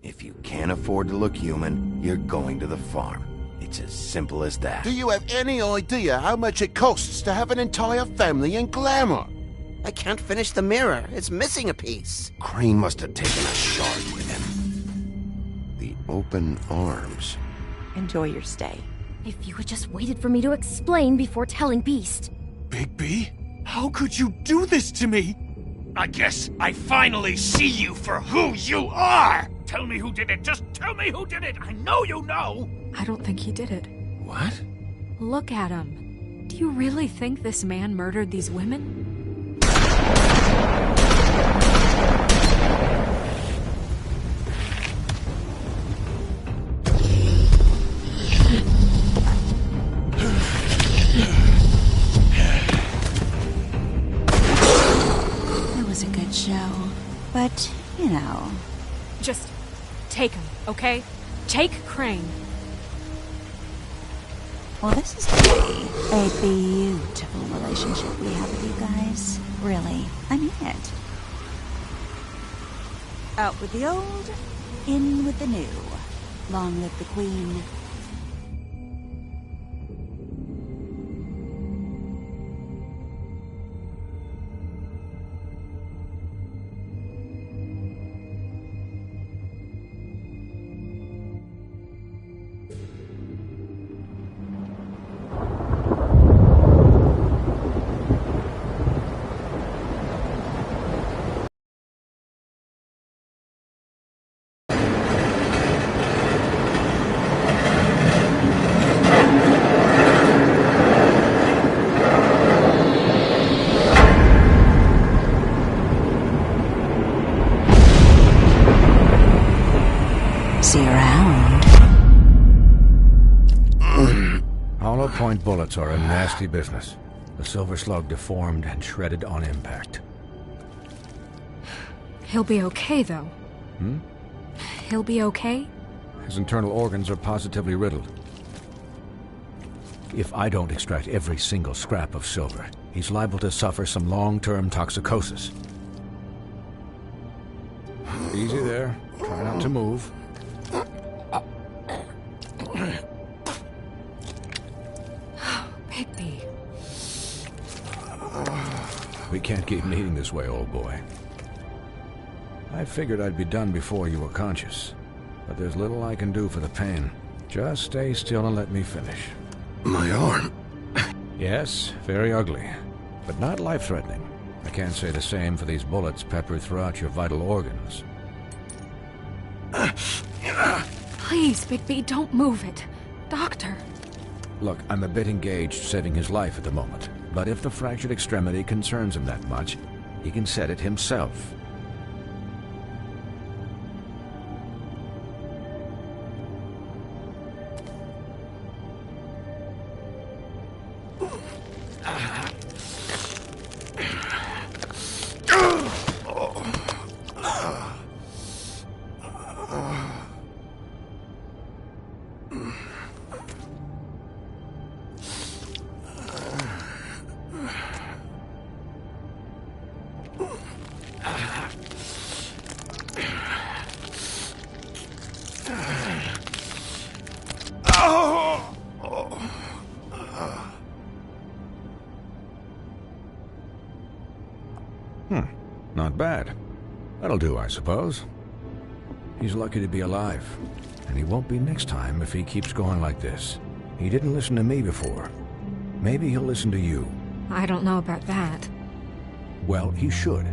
If you can't afford to look human, you're going to the farm. It's as simple as that. Do you have any idea how much it costs to have an entire family in Glamour? I can't finish the mirror. It's missing a piece. Crane must have taken a shard with him. The open arms. Enjoy your stay. If you had just waited for me to explain before telling Beast. Bigby, how could you do this to me? I guess I finally see you for who you are! Tell me who did it! Just tell me who did it! I know you know! I don't think he did it. What? Look at him. Do you really think this man murdered these women? It was a good show, but, you know... Just take him, okay? Take Crane. Well, this is really a beautiful relationship we have with you guys. Really, I mean it. Out with the old, in with the new. Long live the Queen. See you around. Hollow point bullets are a nasty business. The Silver Slug deformed and shredded on impact. He'll be okay, though. He'll be okay? His internal organs are positively riddled. If I don't extract every single scrap of silver, he's liable to suffer some long-term toxicosis. Easy there. Try not to move. Bigby. We can't keep meeting this way, old boy. I figured I'd be done before you were conscious, but there's little I can do for the pain. Just stay still and let me finish. My arm. Yes, very ugly, but not life-threatening. I can't say the same for these bullets peppered throughout your vital organs. Please, Bigby, don't move it. Doctor. Look, I'm a bit engaged saving his life at the moment, but if the fractured extremity concerns him that much, he can set it himself. Not bad. That'll do, I suppose. He's lucky to be alive, and he won't be next time if he keeps going like this. He didn't listen to me before. Maybe he'll listen to you. I don't know about that. Well, he should.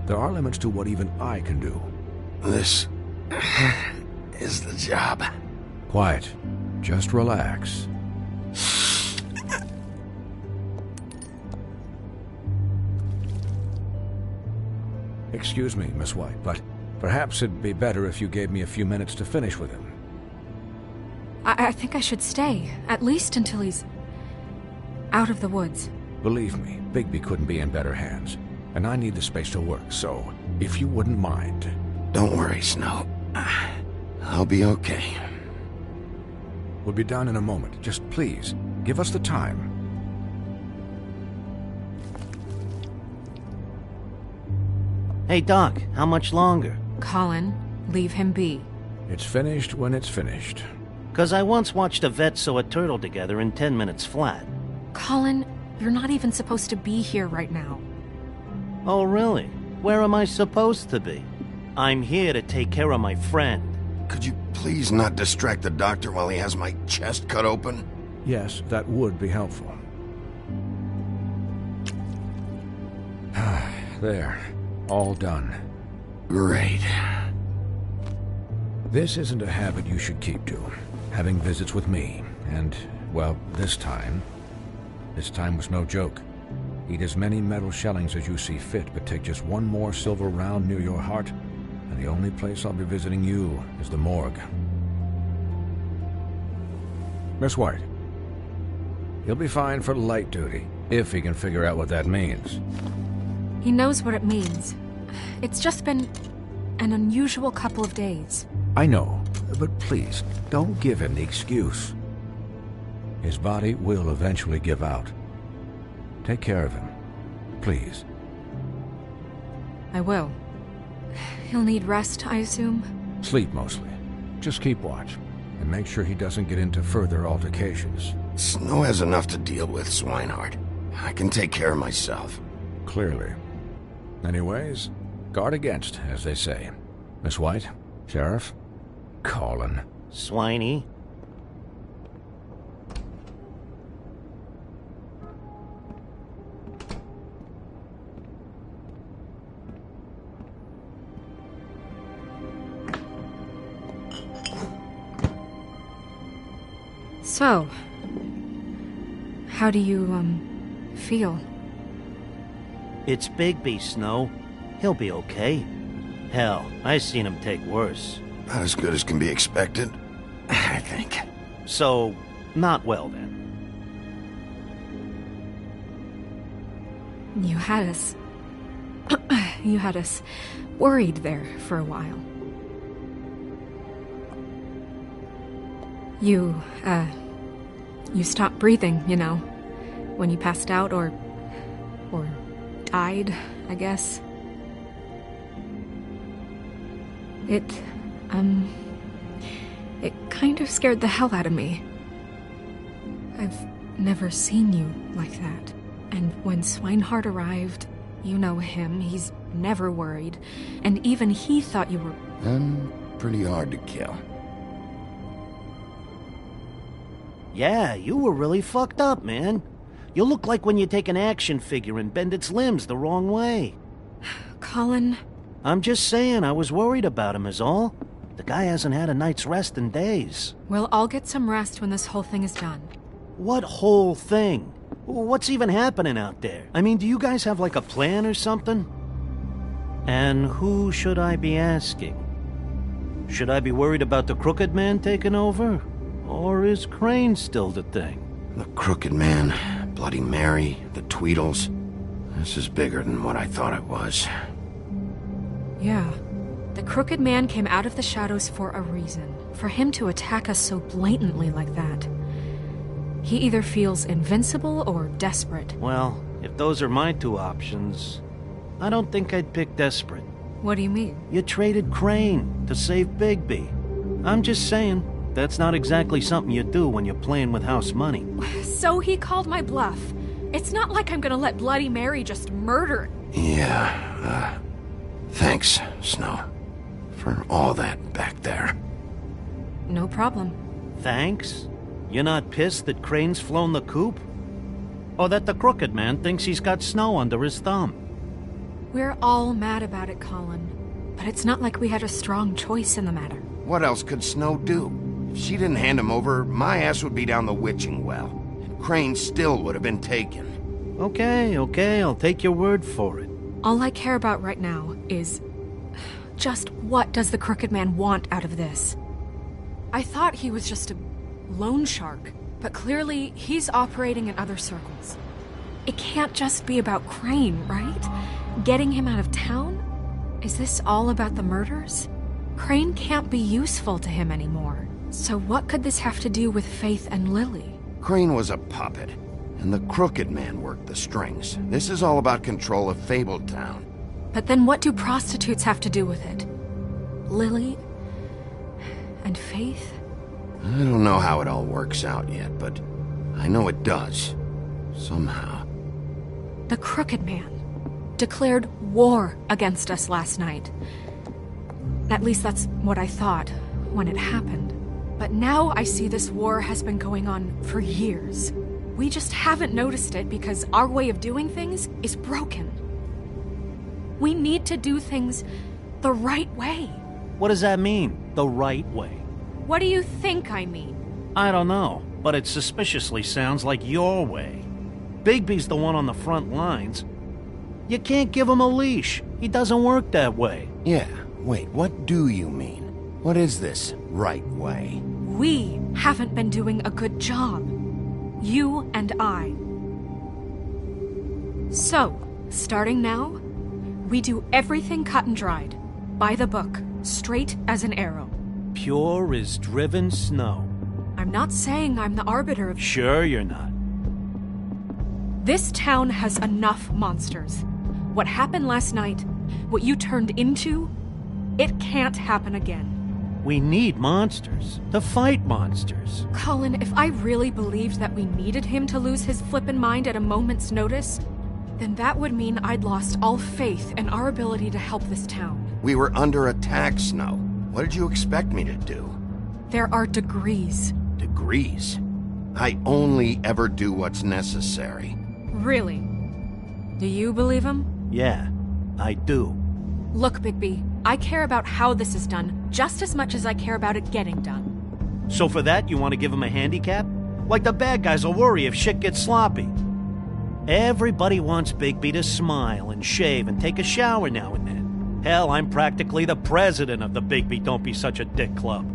There are limits to what even I can do. This is the job. Quiet. Just relax. Excuse me, Miss White, but perhaps it'd be better if you gave me a few minutes to finish with him. I think I should stay, at least until he's out of the woods. Believe me, Bigby couldn't be in better hands, and I need the space to work, so if you wouldn't mind. Don't worry, Snow. I'll be okay. We'll be done in a moment. Just please, give us the time. Hey, Doc, how much longer? Colin, leave him be. It's finished when it's finished. 'Cause I once watched a vet sew a turtle together in 10 minutes flat. Colin, you're not even supposed to be here right now. Oh, really? Where am I supposed to be? I'm here to take care of my friend. Could you please not distract the doctor while he has my chest cut open? Yes, that would be helpful. There. All done. Great. This isn't a habit you should keep to. Having visits with me. And, well, this time was no joke. Eat as many metal shellings as you see fit, but take just one more silver round near your heart, and the only place I'll be visiting you is the morgue. Miss White. He'll be fine for light duty, if he can figure out what that means. He knows what it means. It's just been an unusual couple of days. I know, but please, don't give him the excuse. His body will eventually give out. Take care of him, please. I will. He'll need rest, I assume? Sleep mostly. Just keep watch, and make sure he doesn't get into further altercations. Snow has enough to deal with, Swinehart. I can take care of myself. Clearly. Anyways, guard against, as they say. Miss White, Sheriff, Colin. Swiney. So, how do you, feel? It's Bigby, Snow. He'll be okay. Hell, I seen him take worse. About as good as can be expected, I think. So, not well then. You had us... you had us worried there for a while. You stopped breathing, you know, when you passed out or died, I guess. It kind of scared the hell out of me. I've never seen you like that. And when Swinehart arrived, you know him, he's never worried. And even he thought you were... I'm pretty hard to kill. Yeah, you were really fucked up, man. You look like when you take an action figure and bend its limbs the wrong way. Colin... I'm just saying, I was worried about him is all. The guy hasn't had a night's rest in days. We'll all get some rest when this whole thing is done. What whole thing? What's even happening out there? I mean, do you guys have like a plan or something? And who should I be asking? Should I be worried about the Crooked Man taking over? Or is Crane still the thing? The Crooked Man, Bloody Mary, the Tweedles. This is bigger than what I thought it was. Yeah. The Crooked Man came out of the shadows for a reason. For him to attack us so blatantly like that. He either feels invincible or desperate. Well, if those are my two options, I don't think I'd pick desperate. What do you mean? You traded Crane to save Bigby. I'm just saying, that's not exactly something you do when you're playing with house money. So he called my bluff. It's not like I'm gonna let Bloody Mary just murder... Yeah, thanks, Snow. For all that back there. No problem. Thanks? You're not pissed that Crane's flown the coop? Or that the Crooked Man thinks he's got Snow under his thumb? We're all mad about it, Colin. But it's not like we had a strong choice in the matter. What else could Snow do? If she didn't hand him over, my ass would be down the witching well. And Crane still would have been taken. Okay, I'll take your word for it. All I care about right now is... just what does the Crooked Man want out of this? I thought he was just a loan shark, but clearly he's operating in other circles. It can't just be about Crane, right? Getting him out of town? Is this all about the murders? Crane can't be useful to him anymore. So what could this have to do with Faith and Lily? Crane was a puppet, and the Crooked Man worked the strings. This is all about control of Fabletown. But then what do prostitutes have to do with it? Lily? and faith. I don't know how it all works out yet, but I know it does. Somehow. The Crooked Man declared war against us last night. At least that's what I thought when it happened. But now I see this war has been going on for years. We just haven't noticed it because our way of doing things is broken. We need to do things the right way. What does that mean, the right way? What do you think I mean? I don't know, but it suspiciously sounds like your way. Bigby's the one on the front lines. You can't give him a leash. He doesn't work that way. Yeah, wait, what do you mean? What is this right way? We haven't been doing a good job. You and I. So, starting now, we do everything cut and dried. By the book, straight as an arrow. Pure as driven snow. I'm not saying I'm the arbiter of... Sure you're not. This town has enough monsters. What happened last night, what you turned into, it can't happen again. We need monsters. To fight monsters. Colin, if I really believed that we needed him to lose his flippin' mind at a moment's notice, then that would mean I'd lost all faith in our ability to help this town. We were under attack, Snow. What did you expect me to do? There are degrees. Degrees? I only ever do what's necessary. Really? Do you believe him? Yeah, I do. Look, Bigby, I care about how this is done just as much as I care about it getting done. So for that, you want to give him a handicap? Like the bad guys will worry if shit gets sloppy. Everybody wants Bigby to smile and shave and take a shower now and then. Hell, I'm practically the president of the Bigby Don't Be Such a Dick Club.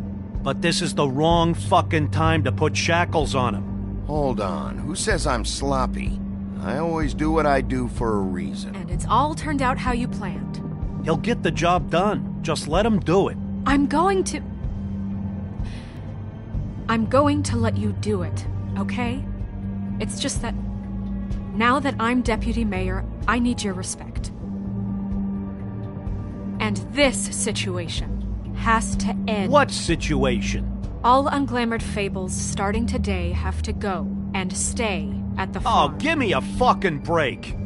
But this is the wrong fucking time to put shackles on him. Hold on, who says I'm sloppy? I always do what I do for a reason. And it's all turned out how you planned. He'll get the job done. Just let him do it. I'm going to let you do it, okay? It's just that now that I'm deputy mayor, I need your respect. And this situation has to end. What situation? All unglamored fables starting today have to go and stay at the farm. Oh, give me a fucking break.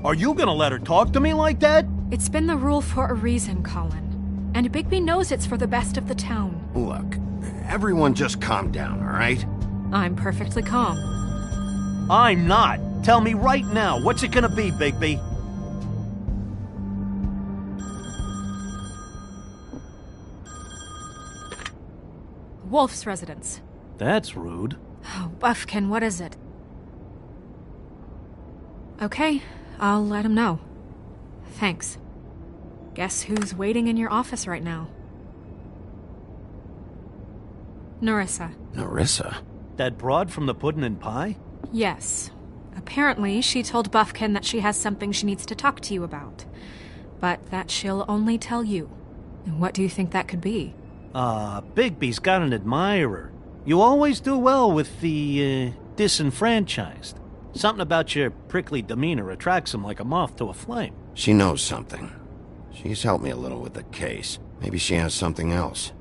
Are you gonna let her talk to me like that? It's been the rule for a reason, Colin. And Bigby knows it's for the best of the town. Look, everyone just calm down, all right? I'm perfectly calm. I'm not. Tell me right now, what's it gonna be, Bigby? Wolf's residence. That's rude. Oh, Buffkin, what is it? Okay, I'll let him know. Thanks. Guess who's waiting in your office right now? Nerissa. Nerissa? That broad from the Puddin' and Pie? Yes. Apparently, she told Buffkin that she has something she needs to talk to you about. But that she'll only tell you. And what do you think that could be? Bigby's got an admirer. You always do well with the, disenfranchised. Something about your prickly demeanor attracts him like a moth to a flame. She knows something. She's helped me a little with the case. Maybe she has something else.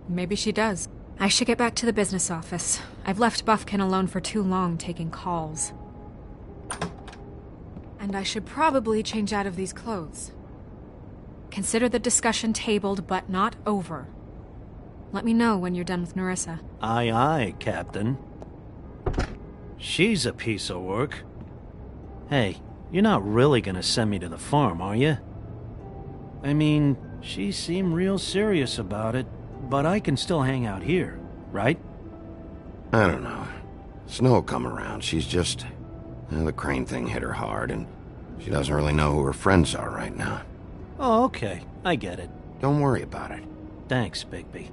Maybe she does. I should get back to the business office. I've left Buffkin alone for too long taking calls. And I should probably change out of these clothes. Consider the discussion tabled, but not over. Let me know when you're done with Nerissa. Aye, aye, Captain. She's a piece of work. Hey, you're not really gonna send me to the farm, are you? I mean, she seemed real serious about it, but I can still hang out here, right? I don't know. Snow will come around. She's just... the Crane thing hit her hard, and she doesn't really know who her friends are right now. Oh, okay. I get it. Don't worry about it. Thanks, Bigby.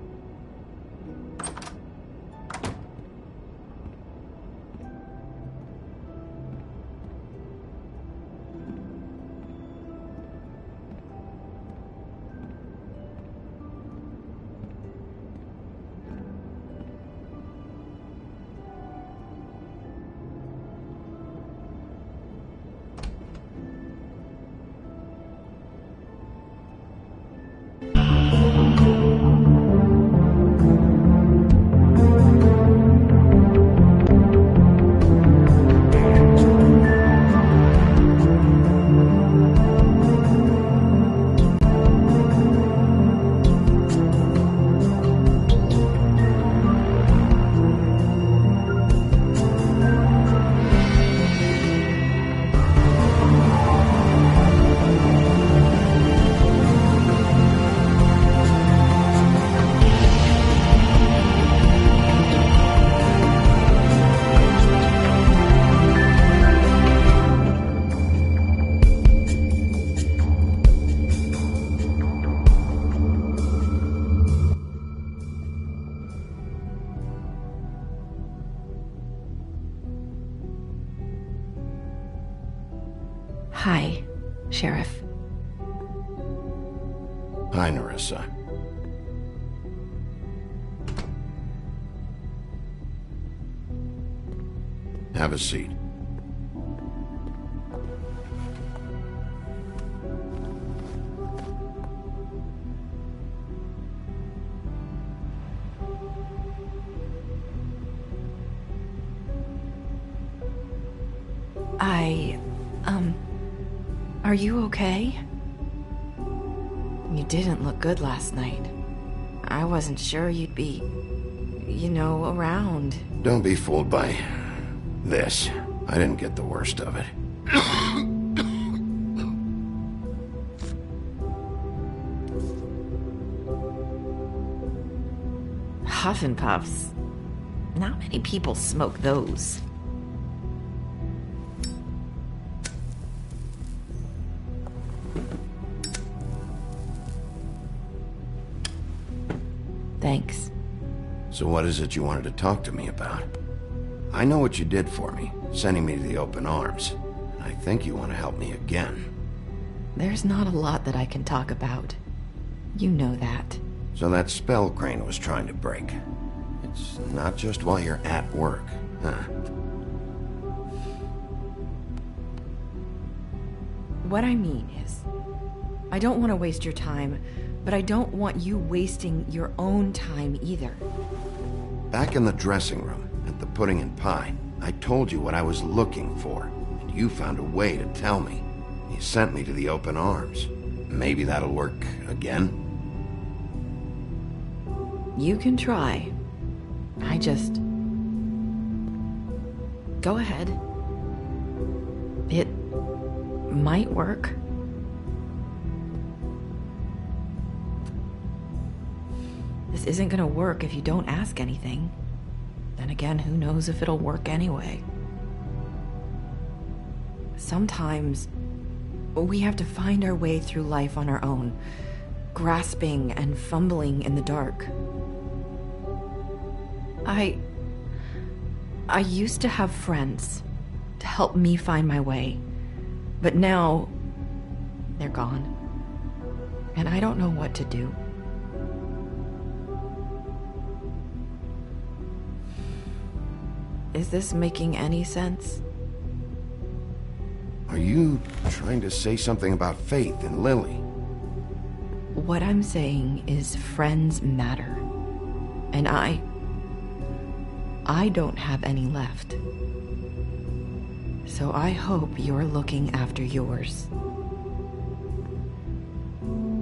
Hi, Sheriff. Hi, Nerissa. Have a seat. Are you okay? You didn't look good last night. I wasn't sure you'd be, around. Don't be fooled by this. I didn't get the worst of it. Huff and Puffs. Not many people smoke those. Thanks. So what is it you wanted to talk to me about? I know what you did for me, sending me to the open arms. And I think you want to help me again. There's not a lot that I can talk about. You know that. So that spell Crane was trying to break. It's not just while you're at work, huh? What I mean is, I don't want to waste your time, but I don't want you wasting your own time either. Back in the dressing room, at the Pudding and Pie, I told you what I was looking for, and you found a way to tell me. You sent me to the open arms. Maybe that'll work again? You can try. I just... Go ahead. It might work. This isn't gonna work if you don't ask anything. Then again, who knows if it'll work anyway. Sometimes we have to find our way through life on our own, grasping and fumbling in the dark. I used to have friends to help me find my way, but now they're gone, and I don't know what to do. Is this making any sense? Are you trying to say something about Faith and Lily? What I'm saying is friends matter. And I don't have any left. So I hope you're looking after yours.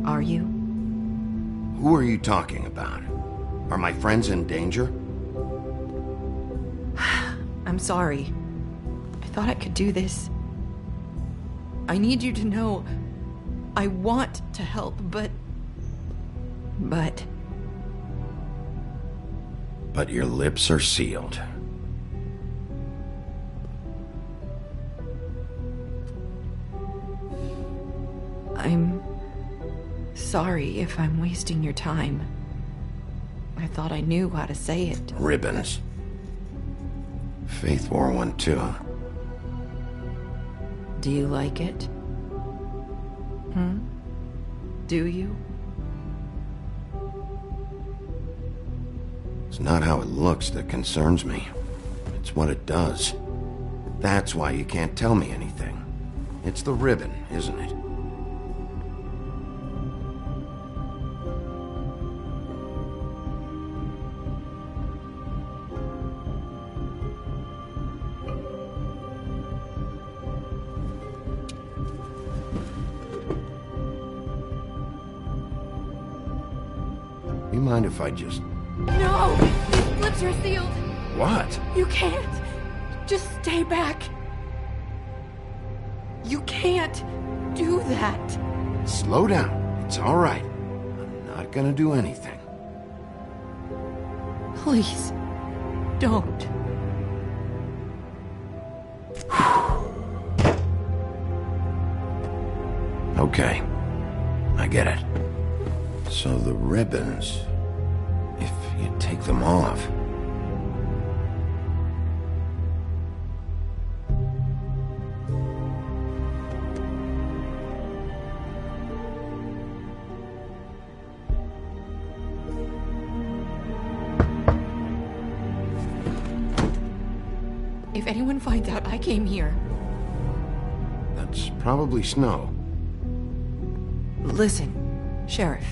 Are you? Who are you talking about? Are my friends in danger? I'm sorry. I thought I could do this. I need you to know I want to help, but your lips are sealed. I'm sorry if I'm wasting your time. I thought I knew how to say it. Ribbons. Faith wore one too. Do you like it? Do you? It's not how it looks that concerns me. It's what it does. That's why you can't tell me anything. It's the ribbon, isn't it? You mind if I just... No! These lips are sealed! What? You can't! Just stay back! You can't do that! Slow down. It's all right. I'm not gonna do anything. Please, don't. Okay. I get it. So the ribbons... if you take them off... If anyone finds out I came here... That's probably Snow. Listen, Sheriff.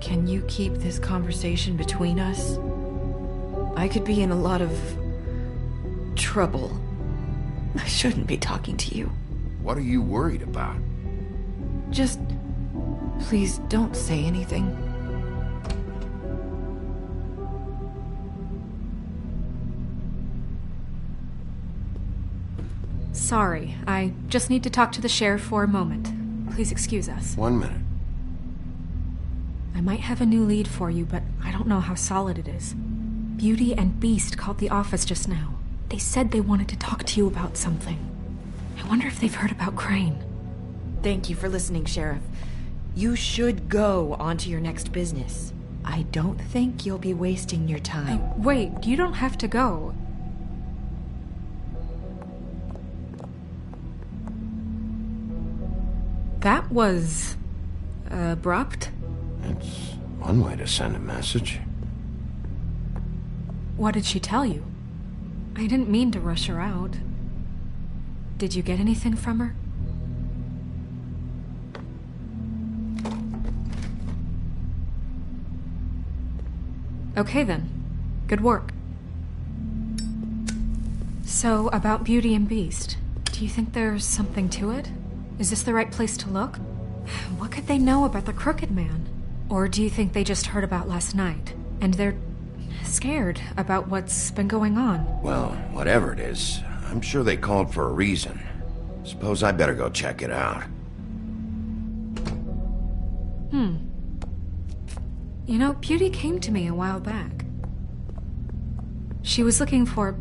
Can you keep this conversation between us? I could be in a lot of... trouble. I shouldn't be talking to you. What are you worried about? Just... please don't say anything. Sorry, I just need to talk to the sheriff for a moment. Please excuse us. 1 minute. I might have a new lead for you, but I don't know how solid it is. Beauty and Beast called the office just now. They said they wanted to talk to you about something. I wonder if they've heard about Crane. Thank you for listening, Sheriff. You should go on to your next business. I don't think you'll be wasting your time. Wait, you don't have to go. That was... abrupt? It's one way to send a message. What did she tell you? I didn't mean to rush her out. Did you get anything from her? Okay then. Good work. So, about Beauty and Beast, do you think there's something to it? Is this the right place to look? What could they know about the Crooked Man? Or do you think they just heard about last night, and they're scared about what's been going on? Well, whatever it is, I'm sure they called for a reason. Suppose I better go check it out. You know, Beauty came to me a while back. She was looking for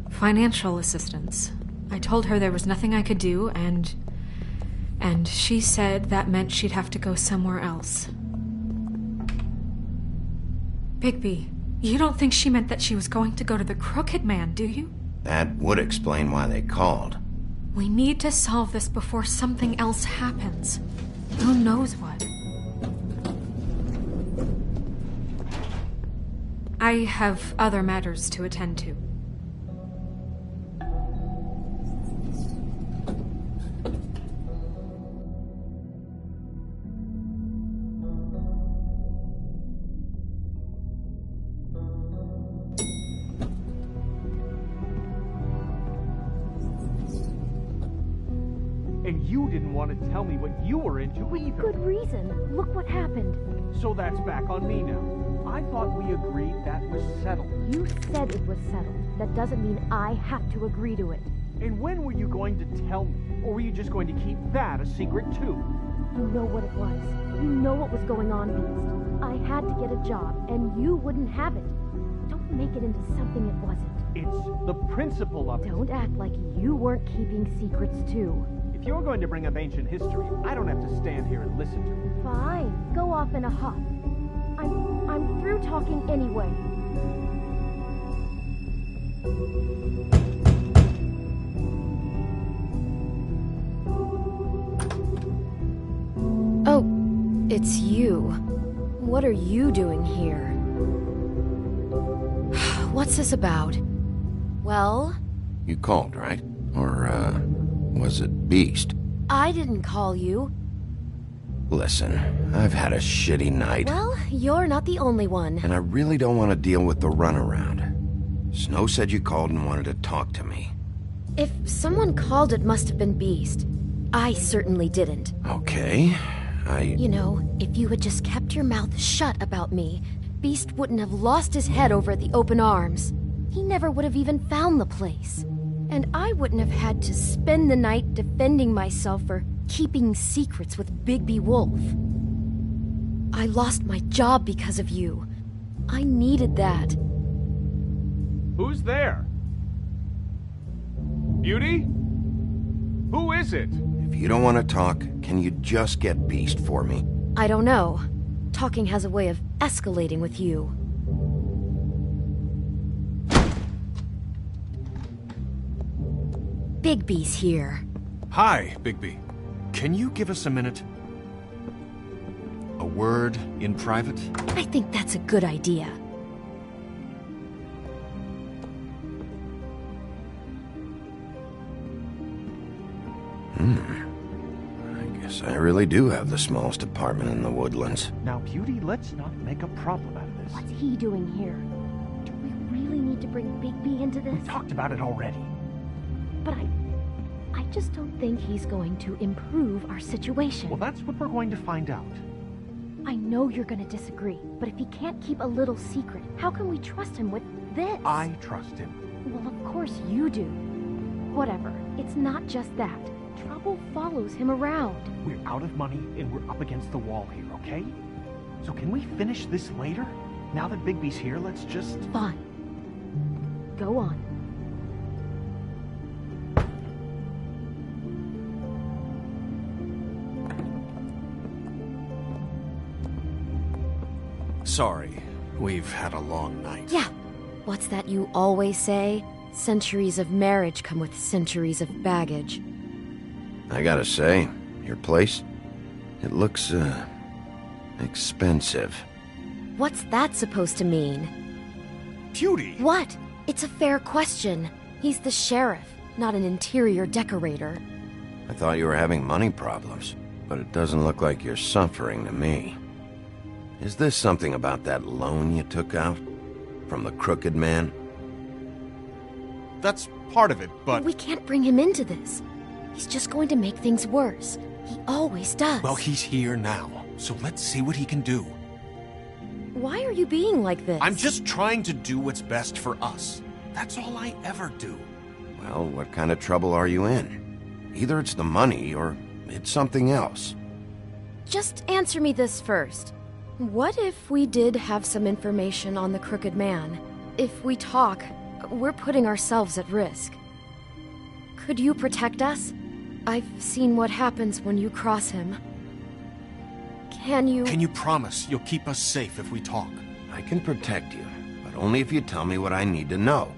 financial assistance. I told her there was nothing I could do, and she said that meant she'd have to go somewhere else. Bigby, you don't think she meant that she was going to go to the Crooked Man, do you? That would explain why they called. We need to solve this before something else happens. Who knows what? I have other matters to attend to. And you didn't want to tell me what you were into either. Good reason. Look what happened. So that's back on me now. I thought we agreed that was settled. You said it was settled. That doesn't mean I have to agree to it. And when were you going to tell me? Or were you just going to keep that a secret too? You know what it was. You know what was going on, Beast. I had to get a job, and you wouldn't have it. Don't make it into something it wasn't. It's the principle of it. Don't act like you weren't keeping secrets too. If you're going to bring up ancient history, I don't have to stand here and listen to it. Fine. Go off in a huff. I'm through talking anyway. Oh, it's you. What are you doing here? What's this about? Well? You called, right? Or, was it Beast? I didn't call you. Listen, I've had a shitty night. Well, you're not the only one. And I really don't want to deal with the runaround. Snow said you called and wanted to talk to me. If someone called, it must have been Beast. I certainly didn't. Okay, You know, if you had just kept your mouth shut about me, Beast wouldn't have lost his head over at the Open Arms. He never would have even found the place. And I wouldn't have had to spend the night defending myself for keeping secrets with Bigby Wolf. I lost my job because of you. I needed that. Who's there? Beauty? Who is it? If you don't want to talk, can you just get Beast for me? I don't know. Talking has a way of escalating with you. Bigby's here. Hi, Bigby. Can you give us a minute? A word in private? I think that's a good idea. I guess I really do have the smallest apartment in the Woodlands. Now, Beauty, let's not make a problem out of this. What's he doing here? Do we really need to bring Bigby into this? We talked about it already. But I just don't think he's going to improve our situation. Well, that's what we're going to find out. I know you're going to disagree, but if he can't keep a little secret, how can we trust him with this? I trust him. Well, of course you do. Whatever. It's not just that. Trouble follows him around. We're out of money and we're up against the wall here, okay? So can we finish this later? Now that Bigby's here, let's just... Fine. Go on. Sorry, we've had a long night. Yeah. What's that you always say? Centuries of marriage come with centuries of baggage. I gotta say, your place, it looks, expensive. What's that supposed to mean? Beauty! What? It's a fair question. He's the sheriff, not an interior decorator. I thought you were having money problems, but it doesn't look like you're suffering to me. Is this something about that loan you took out? From the Crooked Man? That's part of it, but... We can't bring him into this. He's just going to make things worse. He always does. Well, he's here now, so let's see what he can do. Why are you being like this? I'm just trying to do what's best for us. That's all I ever do. Well, what kind of trouble are you in? Either it's the money, or it's something else. Just answer me this first. What if we did have some information on the Crooked Man? If we talk, we're putting ourselves at risk. Could you protect us? I've seen what happens when you cross him. Can you promise you'll keep us safe if we talk? I can protect you, but only if you tell me what I need to know.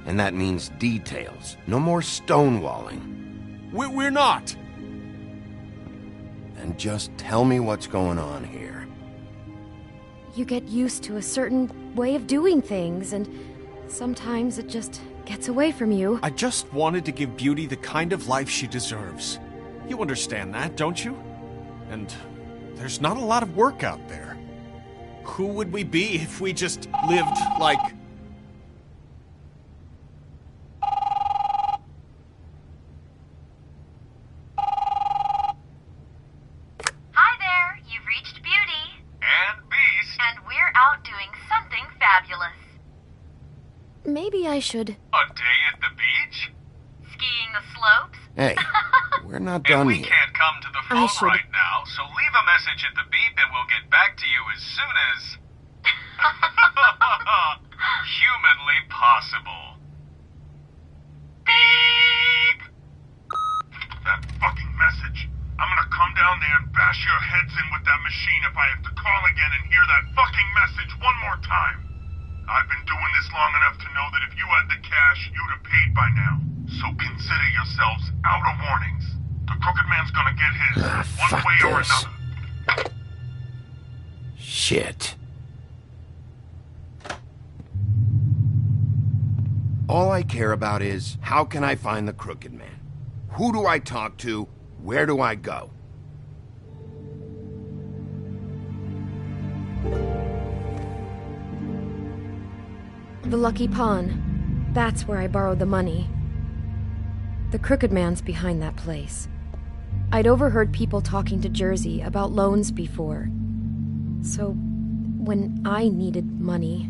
And that means details. No more stonewalling. We're not! Then just tell me what's going on here. You get used to a certain way of doing things, and sometimes it just gets away from you. I just wanted to give Beauty the kind of life she deserves. You understand that, don't you? And there's not a lot of work out there. Who would we be if we just lived like... Hi there, you've reached Beauty. And Beast. And we're out doing something fabulous. Maybe I should... A day at the beach? Skiing the slopes? Hey, we're not done We yet. can't come to the phone right now, so leave a message at the beep and we'll get back to you as soon as... humanly possible. Beep! That fucking message. I'm gonna come down there and bash your heads in with that machine if I have to call again and hear that fucking message one more time. I've been doing this long enough to know that if you had the cash, you'd have paid by now. So consider yourselves out of warnings. The Crooked Man's gonna get his, one way or this. another. Shit. All I care about is, how can I find the Crooked Man? Who do I talk to? Where do I go? The Lucky Pawn. That's where I borrowed the money. The Crooked Man's behind that place. I'd overheard people talking to Jersey about loans before. So, when I needed money,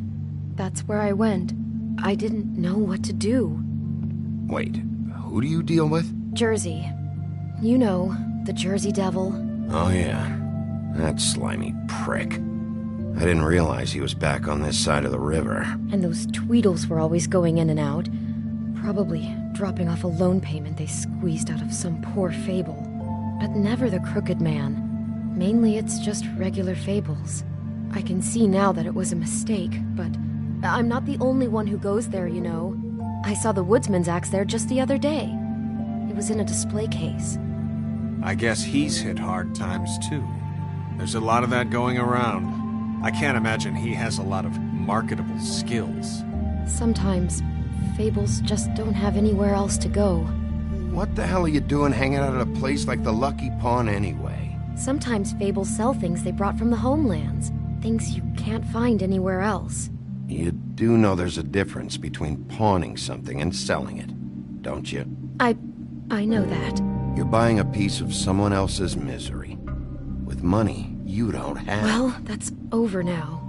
that's where I went. I didn't know what to do. Wait, who do you deal with? Jersey. You know, the Jersey Devil. Oh yeah, that slimy prick. I didn't realize he was back on this side of the river. And those Tweedles were always going in and out. Probably dropping off a loan payment they squeezed out of some poor fable. But never the Crooked Man. Mainly it's just regular fables. I can see now that it was a mistake, but I'm not the only one who goes there, you know. I saw the Woodsman's axe there just the other day. It was in a display case. I guess he's hit hard times too. There's a lot of that going around. I can't imagine he has a lot of marketable skills. Sometimes, fables just don't have anywhere else to go. What the hell are you doing hanging out at a place like the Lucky Pawn anyway? Sometimes fables sell things they brought from the homelands. Things you can't find anywhere else. You do know there's a difference between pawning something and selling it, don't you? I know that. You're buying a piece of someone else's misery. With money you don't have. Well, that's over now.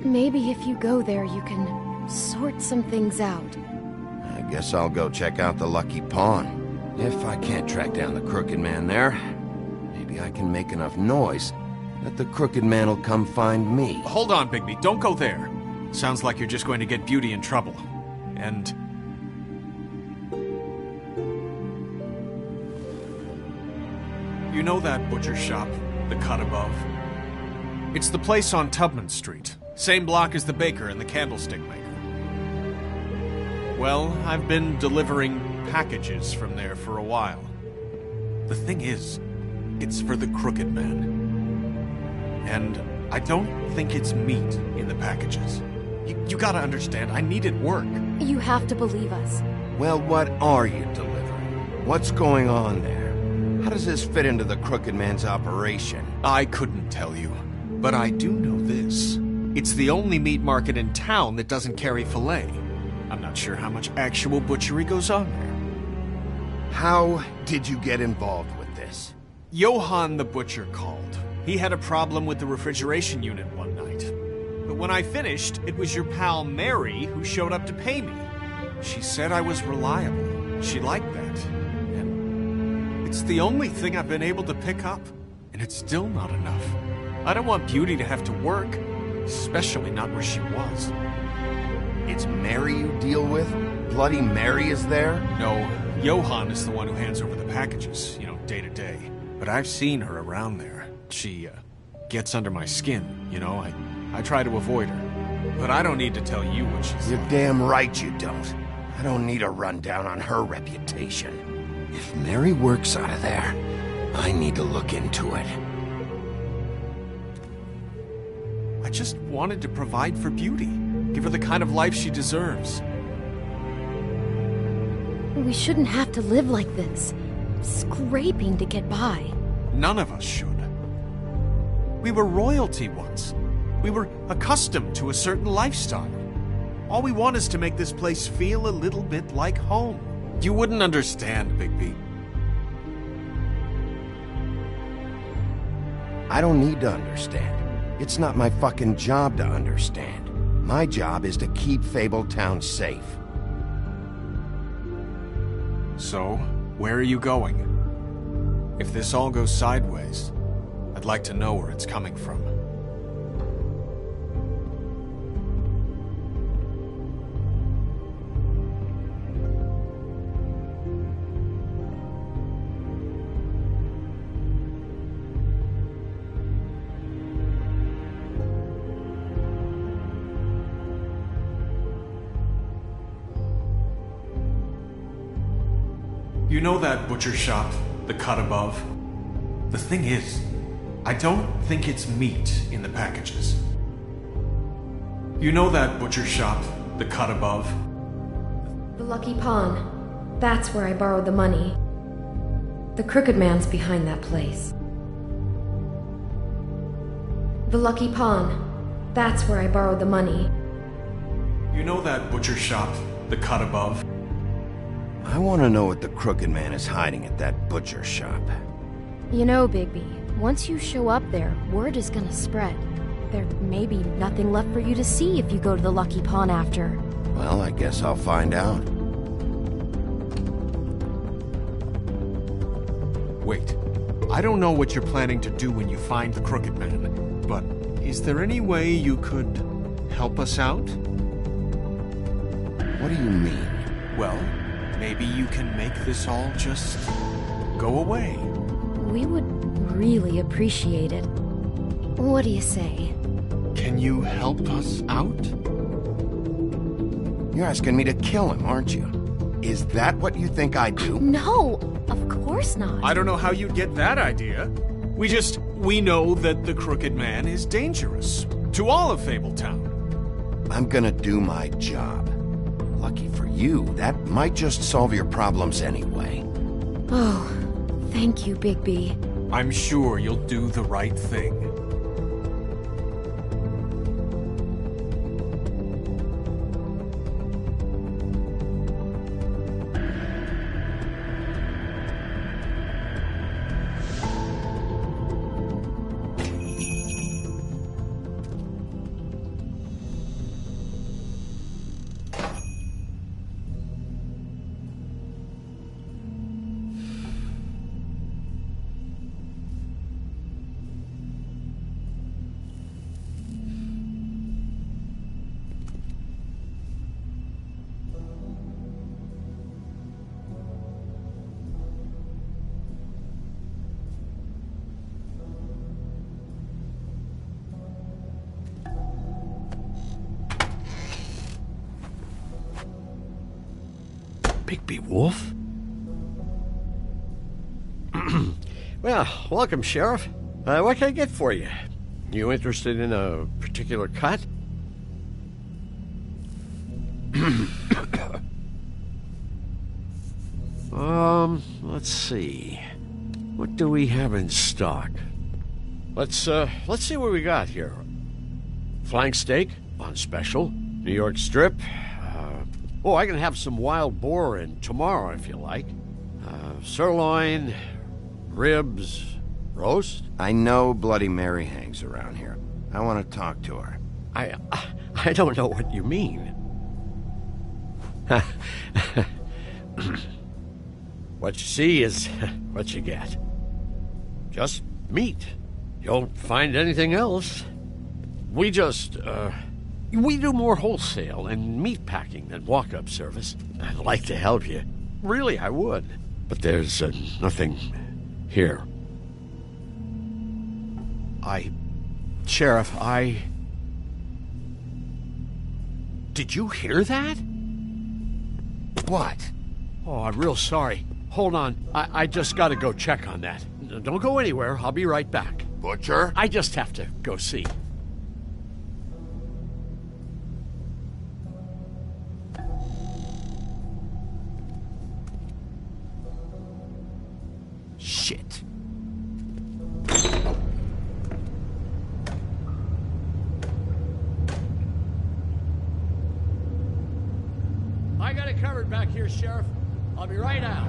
Maybe if you go there, you can sort some things out. I guess I'll go check out the Lucky Pawn. If I can't track down the Crooked Man there, maybe I can make enough noise that the Crooked Man will come find me. Hold on, Bigby. Don't go there. Sounds like you're just going to get Beauty in trouble. And... you know that butcher shop, the cut above? It's the place on Tubman Street. Same block as the baker and the candlestick maker. Well, I've been delivering packages from there for a while. The thing is, it's for the Crooked Man. And I don't think it's meat in the packages. You gotta understand, I needed work. You have to believe us. Well, what are you delivering? What's going on there? How does this fit into the Crooked Man's operation? I couldn't tell you, but I do know this. It's the only meat market in town that doesn't carry filet. I'm not sure how much actual butchery goes on there. How did you get involved with this? Johann the butcher called. He had a problem with the refrigeration unit one night. But when I finished, it was your pal Mary who showed up to pay me. She said I was reliable. She liked that. And it's the only thing I've been able to pick up. And it's still not enough. I don't want Beauty to have to work, especially not where she was. It's Mary you deal with? Bloody Mary is there? No, Johann is the one who hands over the packages, day to day. But I've seen her around there. She, gets under my skin, I try to avoid her. But I don't need to tell you what she's You're like. damn right you don't. I don't need a rundown on her reputation. If Mary works out of there, I need to look into it. I just wanted to provide for Beauty. Give her the kind of life she deserves. We shouldn't have to live like this. Scraping to get by. None of us should. We were royalty once. We were accustomed to a certain lifestyle. All we want is to make this place feel a little bit like home. You wouldn't understand, Bigby. I don't need to understand. It's not my fucking job to understand. My job is to keep Fabletown safe. So, where are you going? If this all goes sideways, I'd like to know where it's coming from. You know that butcher shop, the cut above? The thing is, I don't think it's meat in the packages. You know that butcher shop, the cut above? The Lucky Pawn. That's where I borrowed the money. The Crooked Man's behind that place. The Lucky Pawn. That's where I borrowed the money. You know that butcher shop, the cut above? I want to know what the Crooked Man is hiding at that butcher shop. You know, Bigby, once you show up there, word is gonna spread. There may be nothing left for you to see if you go to the Lucky Pawn after. Well, I guess I'll find out. Wait. I don't know what you're planning to do when you find the Crooked Man, but is there any way you could help us out? What do you mean? Well, maybe you can make this all just go away. We would really appreciate it. What do you say? Can you help us out? You're asking me to kill him, aren't you? Is that what you think I do? No, of course not. I don't know how you'd get that idea. We know that the Crooked Man is dangerous. To all of Fabletown. I'm gonna do my job. Lucky for you, that might just solve your problems anyway. Oh, thank you, Bigby. I'm sure you'll do the right thing. Bigby Wolf? Well, welcome, Sheriff. What can I get for you? You interested in a particular cut? Let's see. What do we have in stock? Let's see what we got here. Flank steak on special. New York strip. Oh, I can have some wild boar in tomorrow if you like. Sirloin, ribs, roast. I know Bloody Mary hangs around here. I want to talk to her. I don't know what you mean. What you see is what you get. Just meat. You don't find anything else. We just, we do more wholesale and meat packing than walk-up service. I'd like to help you. Really, I would. But there's nothing here. Sheriff, Did you hear that? What? Oh, I'm real sorry. Hold on. I just gotta go check on that. Don't go anywhere. I'll be right back. Butcher? I just have to go see. Shit. I got it covered back here, Sheriff. I'll be right out.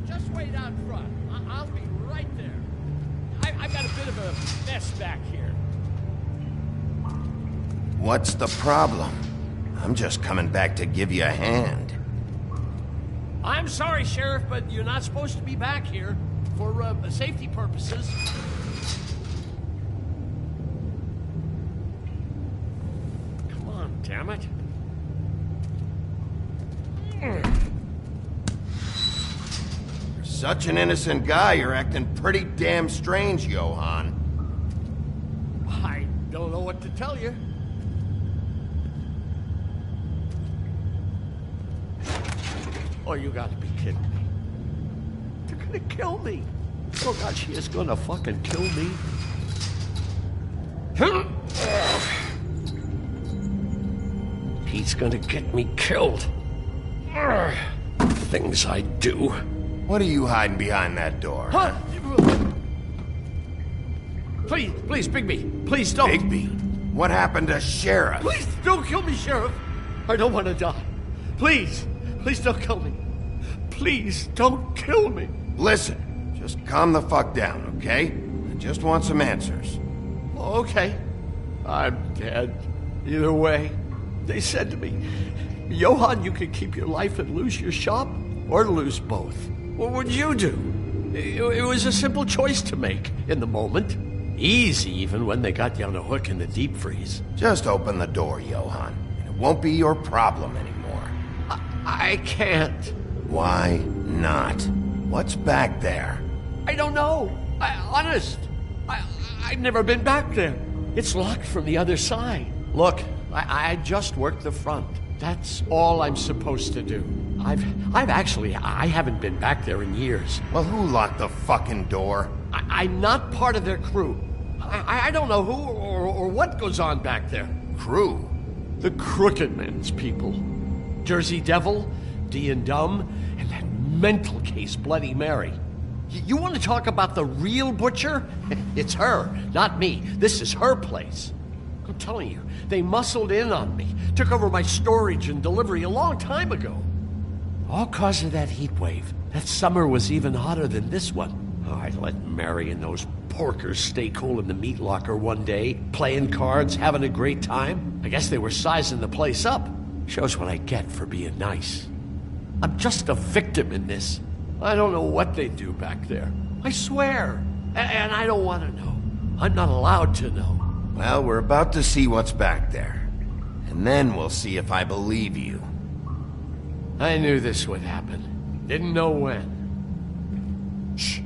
Just wait out front. I'll be right there. I've got a bit of a mess back here. What's the problem? I'm just coming back to give you a hand. I'm sorry, Sheriff, but you're not supposed to be back here for safety purposes. Come on, damn it. You're such an innocent guy, you're acting pretty damn strange, Johann. I don't know what to tell you. Oh, you gotta be kidding me. They're gonna kill me. Oh, God, she is gonna fucking kill me. He's gonna get me killed. Things I do. What are you hiding behind that door? Huh? Please, Bigby. Please don't. Bigby? What happened to Sheriff? Please don't kill me, Sheriff. I don't want to die. Please don't kill me. Please don't kill me. Listen, just calm the fuck down, okay? I just want some answers. Okay. I'm dead. Either way. They said to me, Johann, you could keep your life and lose your shop, or lose both. What would you do? It was a simple choice to make in the moment. Easy, even when they got you on a hook in the deep freeze. Just open the door, Johann, and it won't be your problem anymore. I can't. Why not? What's back there? I don't know. Honest. I've never been back there. It's locked from the other side. Look, I just worked the front. That's all I'm supposed to do. I haven't been back there in years. Well, who locked the fucking door? I'm not part of their crew. I don't know who or what goes on back there. Crew? The Crooked Men's people. Jersey Devil, D and Dumb, and that mental case Bloody Mary. You want to talk about the real butcher? It's her, not me. This is her place. I'm telling you, they muscled in on me, took over my storage and delivery a long time ago. All cause of that heat wave. That summer was even hotter than this one. Oh, I let Mary and those porkers stay cool in the meat locker one day, playing cards, having a great time. I guess they were sizing the place up. Shows what I get for being nice. I'm just a victim in this. I don't know what they do back there. I swear. And I don't want to know. I'm not allowed to know. Well, we're about to see what's back there. And then we'll see if I believe you. I knew this would happen. Didn't know when. Shh.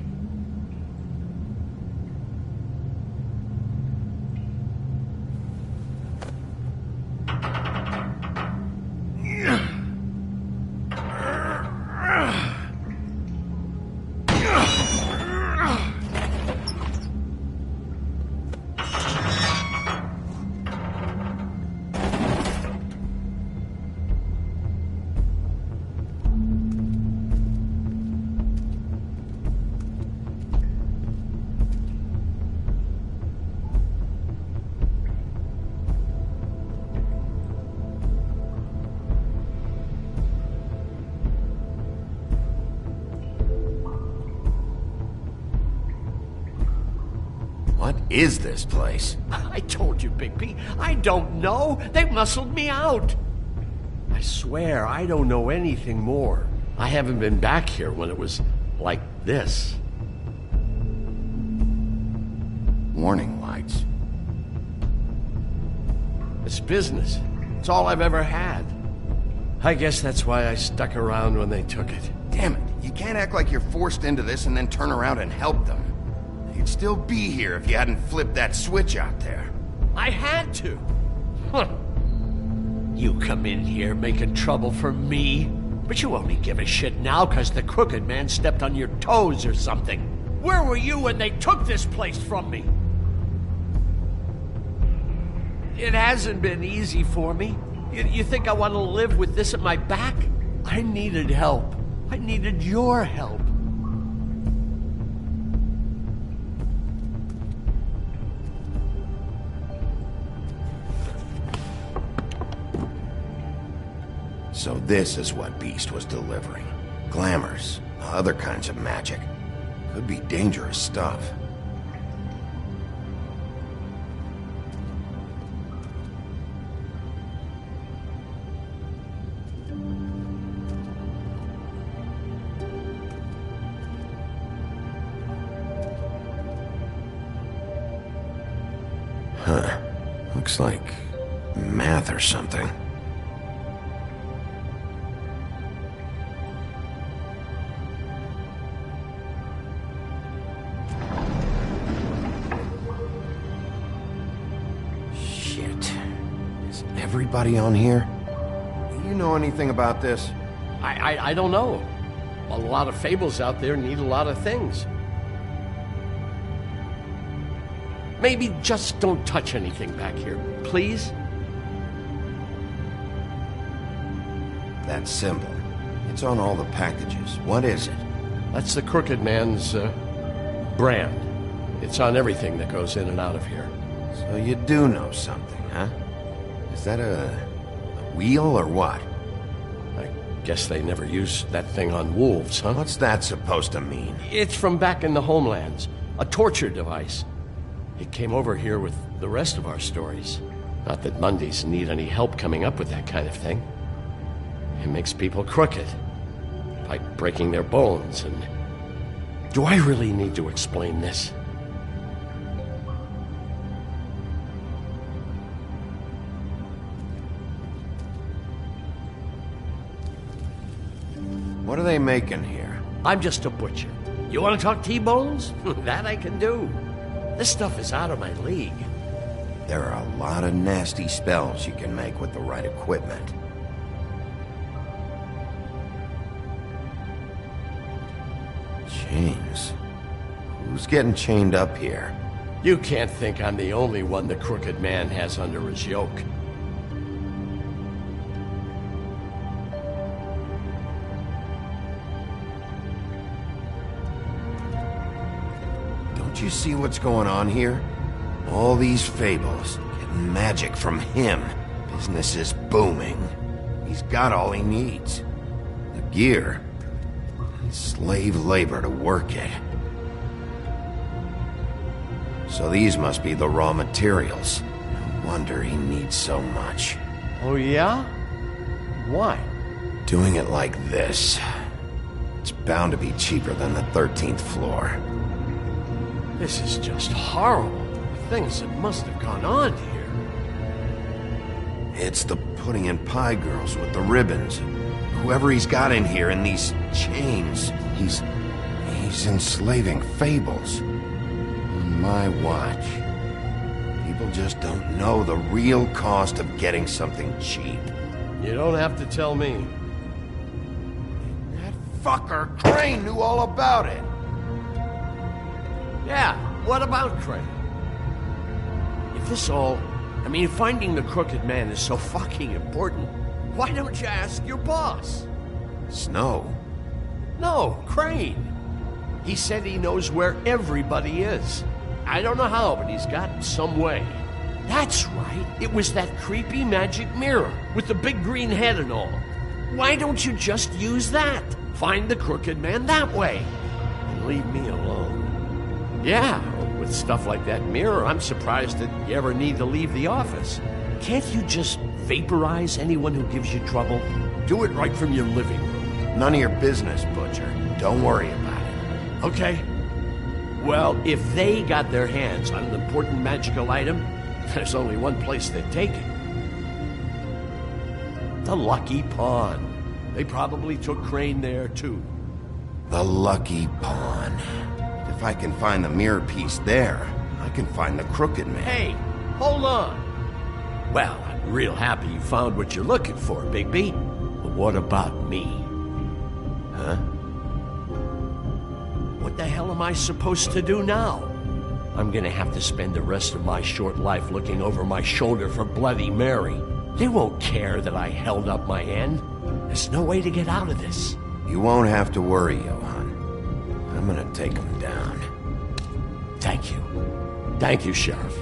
What is this place? I told you, Bigby. I don't know. They muscled me out. I swear I don't know anything more. I haven't been back here when it was like this. Warning lights. It's business. It's all I've ever had. I guess that's why I stuck around when they took it. Damn it. You can't act like you're forced into this and then turn around and help them. You'd still be here if you hadn't flipped that switch out there. I had to. Huh. You come in here making trouble for me, but you only give a shit now because the Crooked Man stepped on your toes or something. Where were you when they took this place from me? It hasn't been easy for me. You think I want to live with this at my back? I needed help. I needed your help. So this is what Beast was delivering. Glamours, other kinds of magic. Could be dangerous stuff. Huh. Looks like math or something. Everybody on here? Do you know anything about this? I don't know. A lot of fables out there need a lot of things. Maybe just don't touch anything back here, please? That symbol. It's on all the packages. What is it? That's the Crooked Man's, brand. It's on everything that goes in and out of here. So you do know something, huh? Is that a wheel or what? I guess they never used that thing on wolves, huh? What's that supposed to mean? It's from back in the homelands. A torture device. It came over here with the rest of our stories. Not that Mondays need any help coming up with that kind of thing. It makes people crooked. Like breaking their bones and... Do I really need to explain this? What are they making here? I'm just a butcher. You want to talk T-bones? That I can do. This stuff is out of my league. There are a lot of nasty spells you can make with the right equipment. Chains. Who's getting chained up here? You can't think I'm the only one the Crooked Man has under his yoke. Don't you see what's going on here? All these fables, getting magic from him. Business is booming. He's got all he needs. The gear, and slave labor to work it. So these must be the raw materials. No wonder he needs so much. Oh yeah? Why? Doing it like this. It's bound to be cheaper than the 13th floor. This is just horrible. The things that must have gone on here. It's the pudding and pie girls with the ribbons. Whoever he's got in here in these chains, he's enslaving fables. On my watch. People just don't know the real cost of getting something cheap. You don't have to tell me. That fucker Crane knew all about it. Yeah, what about Crane? If this all... I mean, finding the Crooked Man is so fucking important, why don't you ask your boss? Snow? No, Crane. He said he knows where everybody is. I don't know how, but he's got some way. That's right. It was that creepy magic mirror with the big green head and all. Why don't you just use that? Find the Crooked Man that way. And leave me alone. Yeah, with stuff like that mirror, I'm surprised that you ever need to leave the office. Can't you just vaporize anyone who gives you trouble? Do it right from your living room. None of your business, Butcher. Don't worry about it. Okay. Well, if they got their hands on an important magical item, there's only one place they'd take it. The Lucky Pawn. They probably took Crane there, too. The Lucky Pawn. If I can find the mirror piece there, I can find the Crooked Man. Hey, hold on. Well, I'm real happy you found what you're looking for, Bigby. But what about me? Huh? What the hell am I supposed to do now? I'm gonna have to spend the rest of my short life looking over my shoulder for Bloody Mary. They won't care that I held up my end. There's no way to get out of this. You won't have to worry, Johan. I'm gonna take him down. Thank you. Thank you, Sheriff.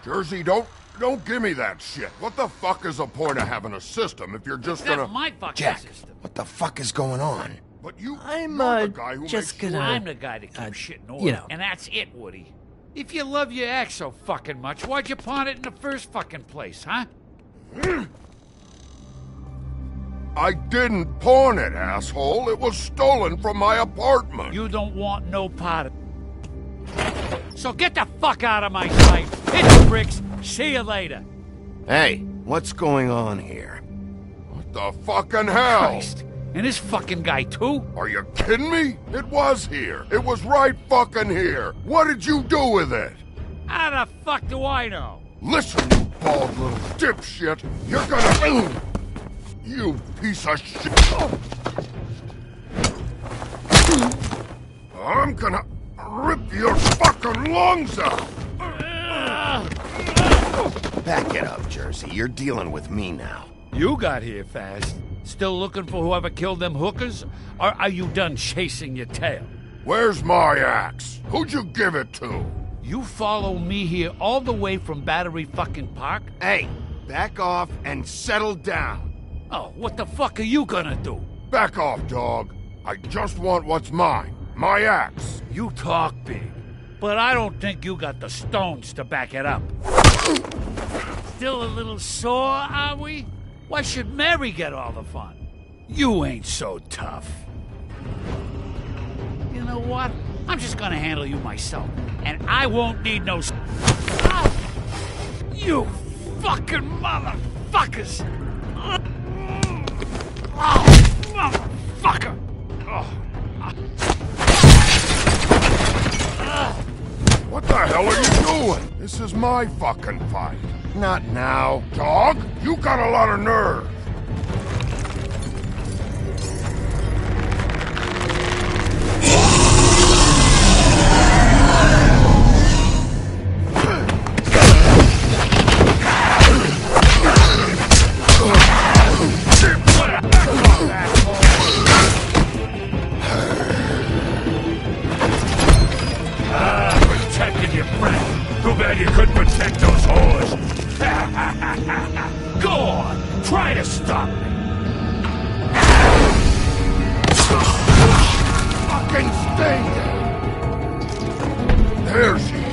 Jersey, don't give me that shit. What the fuck is the point of having a system if you're just gonna... That's my fucking Jack, system. what the fuck is going on? But you're the guy who just makes gonna... sure... I'm the guy that keeps shit in order. you know. And that's it, Woody. If you love your ex so fucking much, why'd you pawn it in the first fucking place, huh? I didn't pawn it, asshole. It was stolen from my apartment. You don't want no part of it. So get the fuck out of my sight. Hit the bricks. See you later. Hey, what's going on here? What the fucking hell? Christ. And this fucking guy, too? Are you kidding me? It was here. It was right fucking here. What did you do with it? How the fuck do I know? Listen, you bald little dipshit. You're gonna... You piece of shit. I'm gonna rip your fucking lungs out. Back it up, Jersey. You're dealing with me now. You got here fast. Still looking for whoever killed them hookers? Or are you done chasing your tail? Where's my axe? Who'd you give it to? You follow me here all the way from Battery fucking Park? Hey, back off and settle down. Oh, what the fuck are you gonna do? Back off, dog. I just want what's mine. My axe. You talk big. but I don't think you got the stones to back it up. Still a little sore, are we? Why should Mary get all the fun? You ain't so tough. You know what? I'm just gonna handle you myself, and I won't need no... You fucking motherfuckers! Oh, motherfucker! What the hell are you doing? This is my fucking fight. Not now. Dog, you got a lot of nerve. Protected your friend. Too bad you couldn't protect those whores. Go on, try to stop me. Fucking stay there. There she is.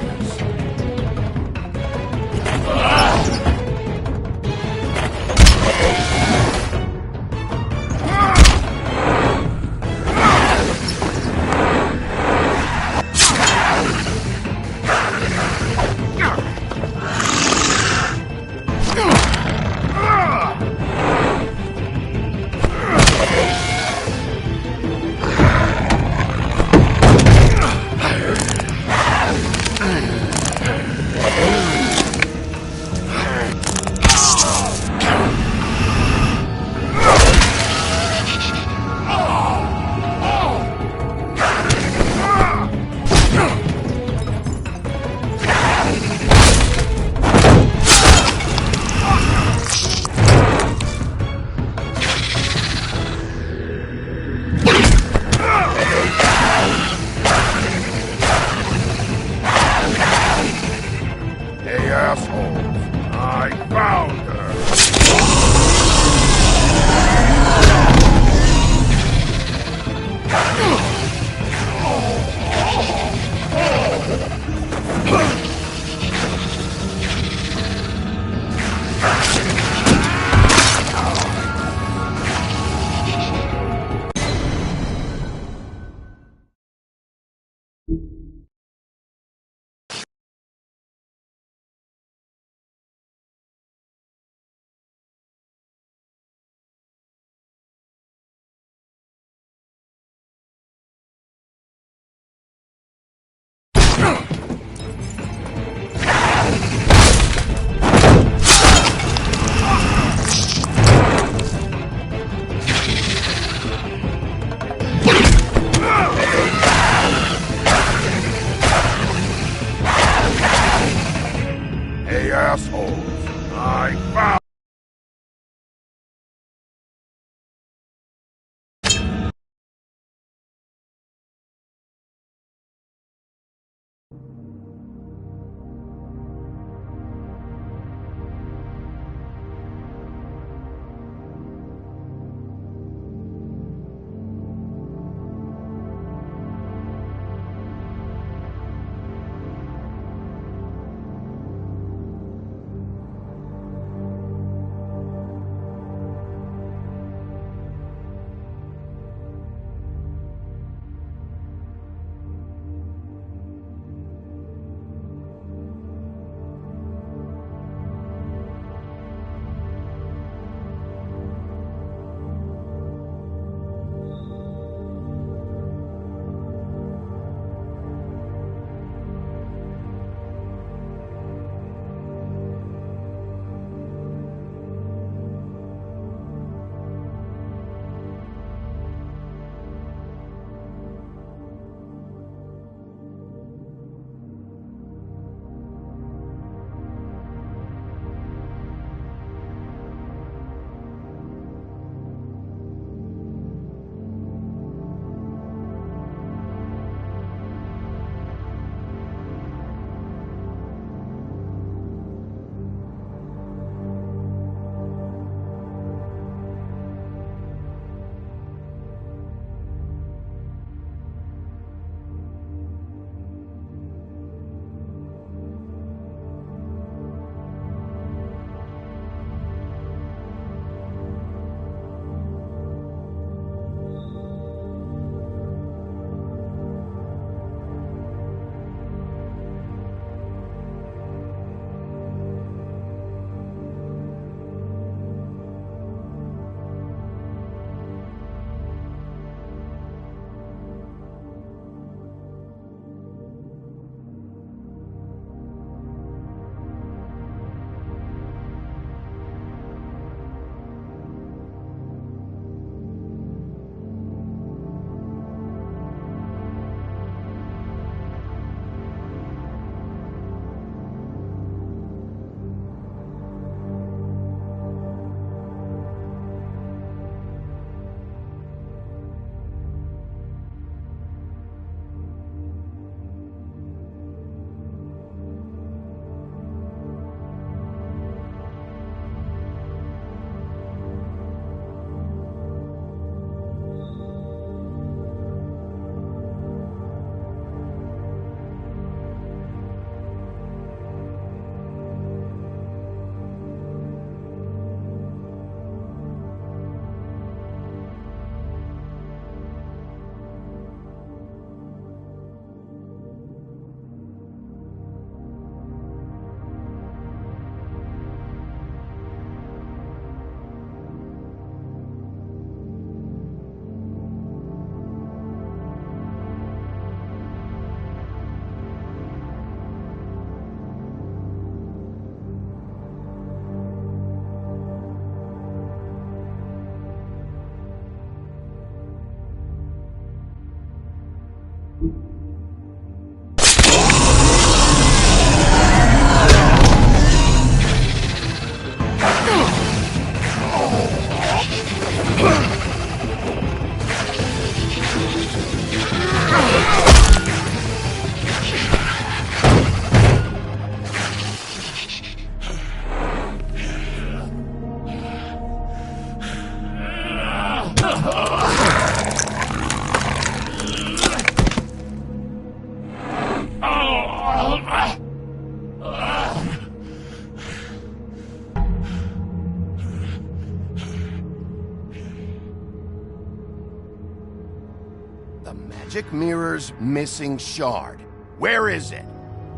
The magic mirror's missing shard. Where is it?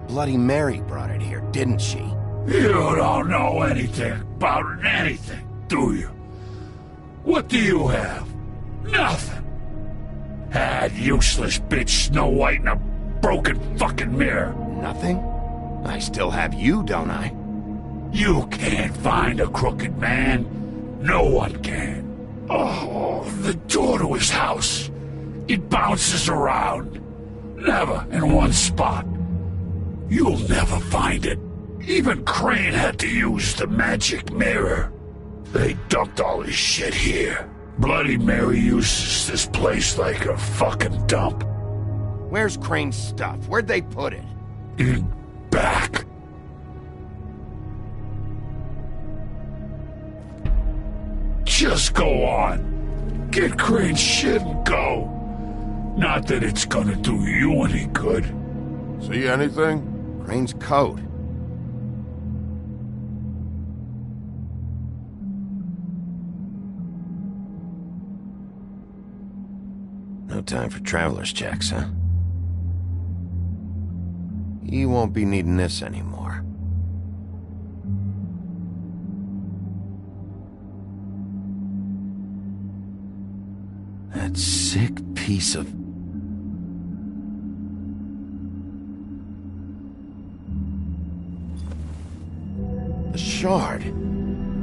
Bloody Mary brought it here, didn't she? You don't know anything about anything, do you? What do you have? Nothing. That useless bitch Snow White in a broken fucking mirror. Nothing? I still have you, don't I? You can't find a crooked man. No one can. Oh, the door to his house. It bounces around. Never in one spot. You'll never find it. Even Crane had to use the magic mirror. They dumped all his shit here. Bloody Mary uses this place like a fucking dump. Where's Crane's stuff? Where'd they put it? In back. Just go on. Get Crane's shit and go. Not that it's gonna do you any good. See anything? Crane's coat. No time for traveler's checks, huh? You won't be needing this anymore. That sick piece of... The shard.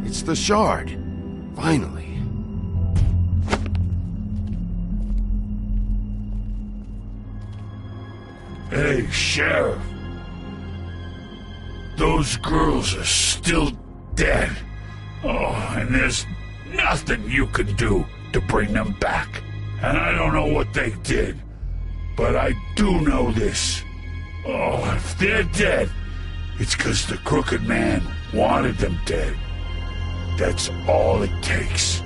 It's the shard. Finally. Hey, Sheriff. Those girls are still dead. Oh, and there's nothing you can do to bring them back. And I don't know what they did, but I do know this. Oh, if they're dead, it's 'cause the Crooked Man wanted them dead. That's all it takes.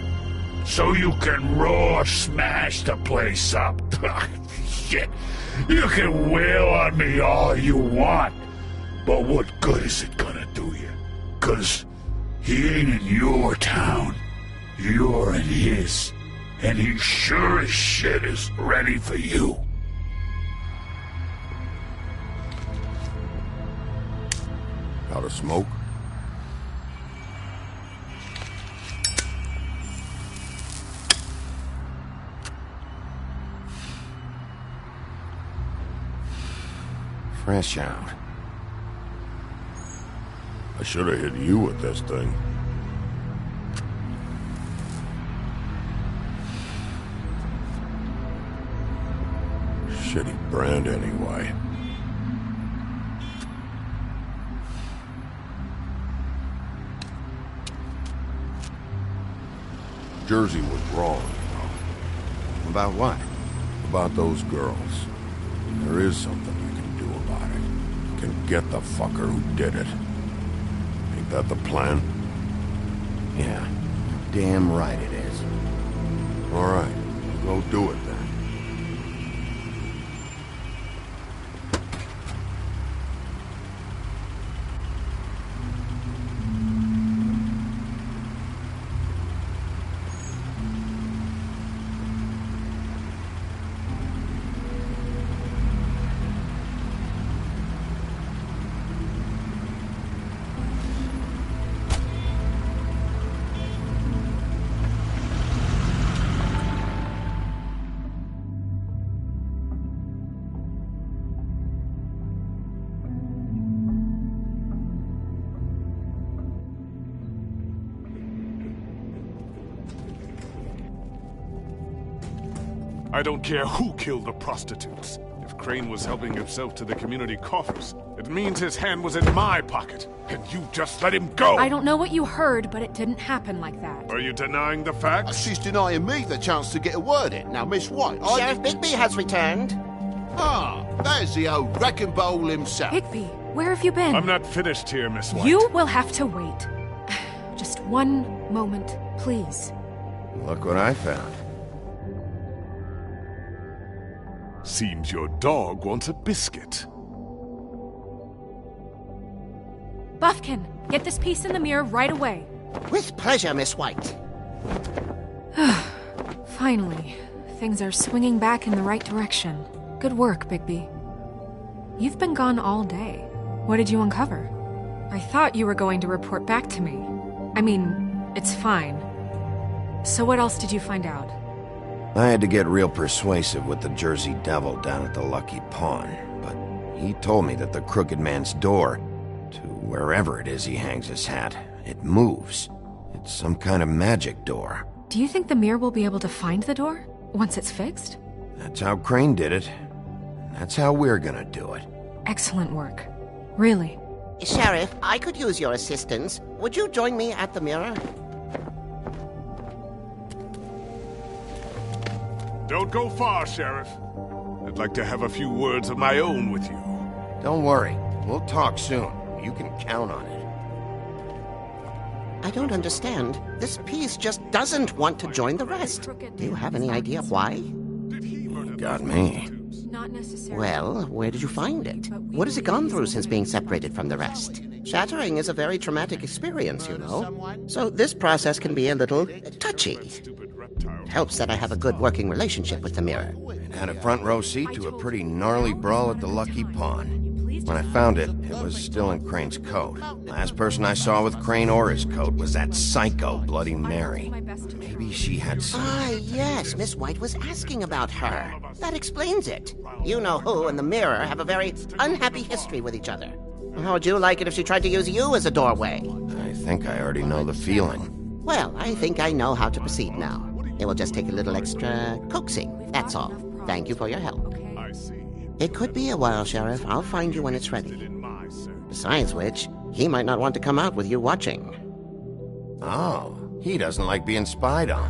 So you can smash the place up. Shit. You can wail on me all you want, but what good is it gonna do you? 'Cause he ain't in your town. You're in his. And he sure as shit is ready for you. Got a smoke? Fresh out. I should have hit you with this thing. Shitty brand anyway. Jersey was wrong, you know. About what? About those girls. There is something you can do about it. You can get the fucker who did it. Ain't that the plan? Yeah. Damn right it is. All right. Go do it then. I don't care who killed the prostitutes. If Crane was helping himself to the community coffers, it means his hand was in my pocket, and you just let him go! I don't know what you heard, but it didn't happen like that. Are you denying the facts? She's denying me the chance to get a word in. Now, Miss White, Sheriff Bigby has returned. Ah, there's the old wrecking bowl himself. Bigby, where have you been? I'm not finished here, Miss White. You will have to wait. Just one moment, please. Look what I found. Seems your dog wants a biscuit. Buffkin, get this piece in the mirror right away. With pleasure, Miss White. Finally. Things are swinging back in the right direction. Good work, Bigby. You've been gone all day. What did you uncover? I thought you were going to report back to me. I mean, it's fine. So what else did you find out? I had to get real persuasive with the Jersey Devil down at the Lucky Pawn, but he told me that the Crooked Man's door, to wherever it is he hangs his hat, it moves. It's some kind of magic door. Do you think the mirror will be able to find the door once it's fixed? That's how Crane did it. That's how we're gonna do it. Excellent work. Really. Sheriff, I could use your assistance. Would you join me at the mirror? Don't go far, Sheriff. I'd like to have a few words of my own with you. Don't worry. We'll talk soon. You can count on it. I don't understand. This piece just doesn't want to join the rest. Do you have any idea why? You got me. Not necessarily. Well, where did you find it? What has it gone through since being separated from the rest? Shattering is a very traumatic experience, you know. So this process can be a little touchy. It helps that I have a good working relationship with the mirror. It had a front row seat to a pretty gnarly brawl at the Lucky Pawn. When I found it, it was still in Crane's coat. Last person I saw with Crane or his coat was that psycho Bloody Mary. Maybe she had some... Ah, yes, Miss White was asking about her. That explains it. You know who and the mirror have a very unhappy history with each other. How would you like it if she tried to use you as a doorway? I think I already know the feeling. Well, I think I know how to proceed now. It will just take a little extra coaxing, that's all. Thank you for your help. It could be a while, Sheriff. I'll find you when it's ready. Besides which, he might not want to come out with you watching. Oh, he doesn't like being spied on.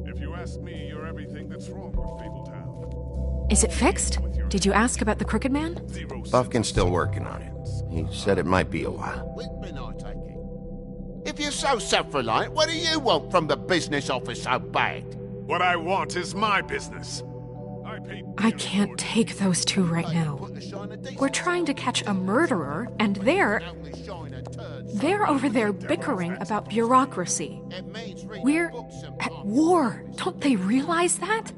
If you ask me, you're everything that's wrong with Fabletown. Is it fixed? Did you ask about the Crooked Man? Buffkin's still working on it. He said it might be a while. If you're so self-reliant, what do you want from the business office so bad? What I want is my business. I can't take those two right now. We're trying to catch a murderer, and they're over there bickering about bureaucracy. We're at war. Don't they realize that?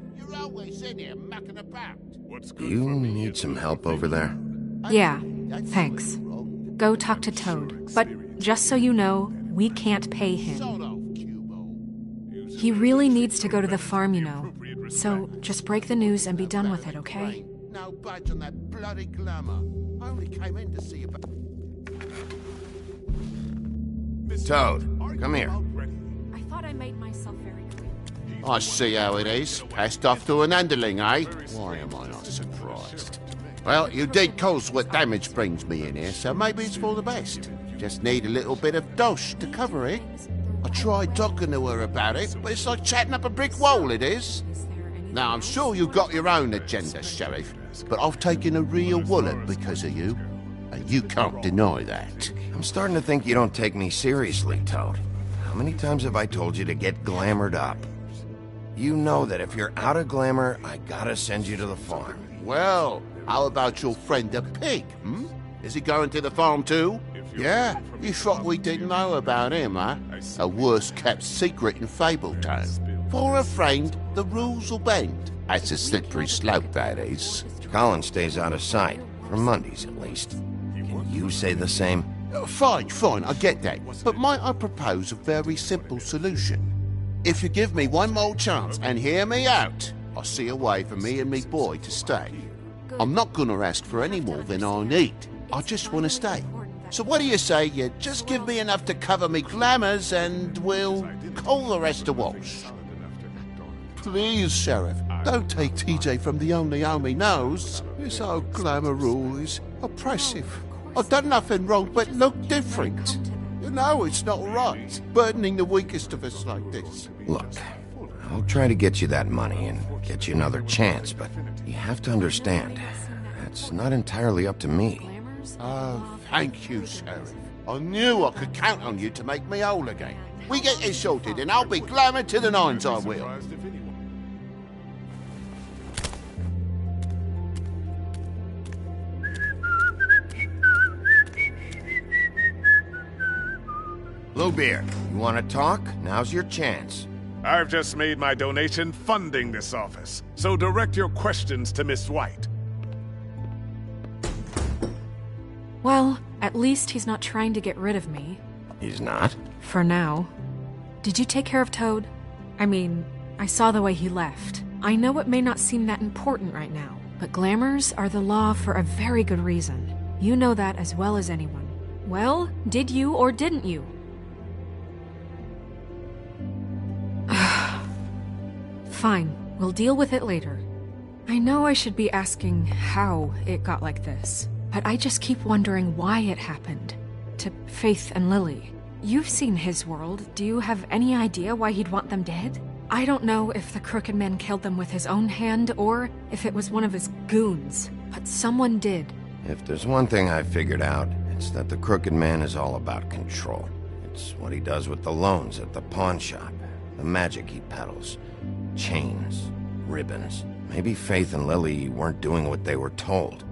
You need some help over there? Yeah, thanks. Go talk to Toad. But just so you know, we can't pay him. He really needs to go to the farm, you know. So just break the news and be done with it, okay? No budge on that bloody glamour. I only came in to see about... Toad, come here. I thought I made myself very clear. I see how it is. Passed off to an underling, eh? Why am I not surprised? Well, you did cause what damage brings me in here, so maybe it's for the best. Just need a little bit of dosh to cover it. I tried talking to her about it, but it's like chatting up a brick wall, it is. Now, I'm sure you've got your own agenda, Sheriff, but I've taken a real wallet because of you, and you can't deny that. I'm starting to think you don't take me seriously, Toad. How many times have I told you to get glamored up? You know that if you're out of glamour, I gotta send you to the farm. Well, how about your friend the pig, hmm? Is he going to the farm too? Yeah? You thought we didn't know about him, huh? A worst-kept secret in Fabletown. For a friend, the rules will bend. That's a slippery slope, that is. Colin stays out of sight, for Mondays at least. Can you say the same? Fine, I get that. But might I propose a very simple solution? If you give me one more chance and hear me out, I'll see a way for me and me boy to stay. I'm not gonna ask for any more than I need. I just want to stay. So what do you say you just give me enough to cover me glamours and we'll call the rest a wash? Please, Sheriff, don't take TJ from the only home he knows. This old glamour rule is oppressive. I've done nothing wrong but look different. You know it's not right, burdening the weakest of us like this. Look, I'll try to get you that money and get you another chance, but you have to understand, that's not entirely up to me. Oh, thank you, Sheriff. I knew I could count on you to make me whole again. We get this sorted and I'll be glamour to the nines, I will. Bluebeard, you want to talk? Now's your chance. I've just made my donation funding this office, so direct your questions to Miss White. Well, at least he's not trying to get rid of me. He's not? For now. Did you take care of Toad? I mean, I saw the way he left. I know it may not seem that important right now, but glamours are the law for a very good reason. You know that as well as anyone. Well, did you or didn't you? Fine, we'll deal with it later. I know I should be asking how it got like this, but I just keep wondering why it happened. To Faith and Lily. You've seen his world. Do you have any idea why he'd want them dead? I don't know if the Crooked Man killed them with his own hand or if it was one of his goons, but someone did. If there's one thing I've figured out, it's that the Crooked Man is all about control. It's what he does with the loans at the pawn shop, the magic he peddles, chains, ribbons. Maybe Faith and Lily weren't doing what they were told.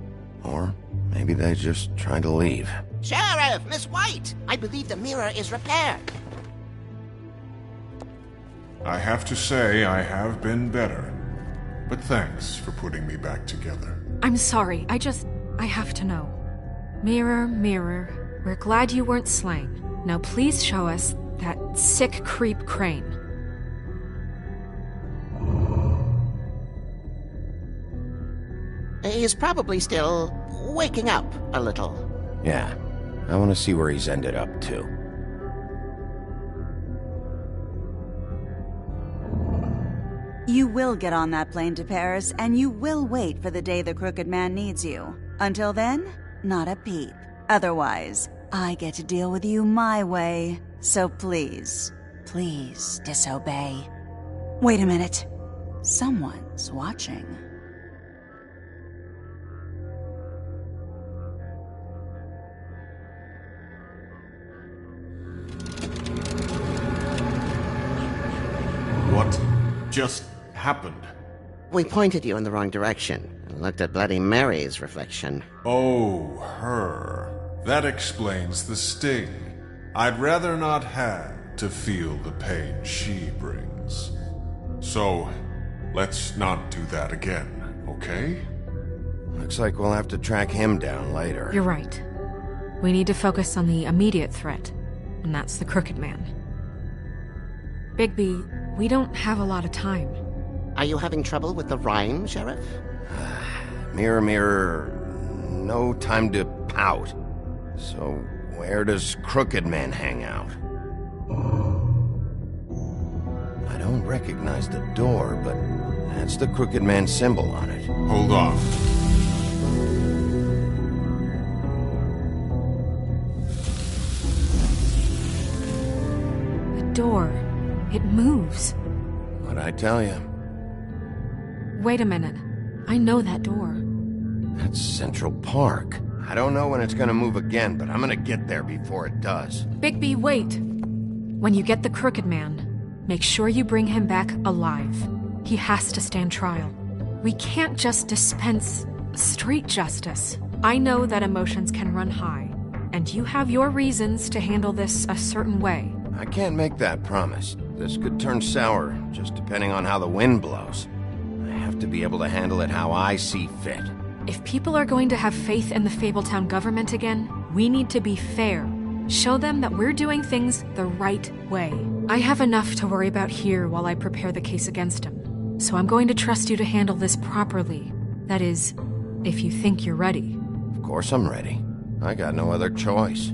Or maybe they just tried to leave. Sheriff, Miss White! I believe the mirror is repaired. I have to say I have been better. But thanks for putting me back together. I'm sorry, I have to know. Mirror, mirror, we're glad you weren't slain. Now please show us that sick creep Crane. He's probably still waking up a little. Yeah, I want to see where he's ended up, too. You will get on that plane to Paris, and you will wait for the day the Crooked Man needs you. Until then, not a peep. Otherwise, I get to deal with you my way. So please, please disobey. Wait a minute. Someone's watching. What just happened? We pointed you in the wrong direction and looked at Bloody Mary's reflection. Oh, her. That explains the sting. I'd rather not have to feel the pain she brings. So, let's not do that again, okay? Looks like we'll have to track him down later. You're right. We need to focus on the immediate threat, and that's the Crooked Man. Bigby, we don't have a lot of time. Are you having trouble with the rhyme, Sheriff? Mirror, mirror, no time to pout. So, where does Crooked Man hang out? I don't recognize the door, but that's the Crooked Man symbol on it. Hold on. The door. It moves. What'd I tell you? Wait a minute. I know that door. That's Central Park. I don't know when it's gonna move again, but I'm gonna get there before it does. Bigby, wait! When you get the Crooked Man, make sure you bring him back alive. He has to stand trial. We can't just dispense street justice. I know that emotions can run high, and you have your reasons to handle this a certain way. I can't make that promise. This could turn sour, just depending on how the wind blows. I have to be able to handle it how I see fit. If people are going to have faith in the Fabletown government again, we need to be fair. Show them that we're doing things the right way. I have enough to worry about here while I prepare the case against him. So I'm going to trust you to handle this properly. That is, if you think you're ready. Of course I'm ready. I got no other choice.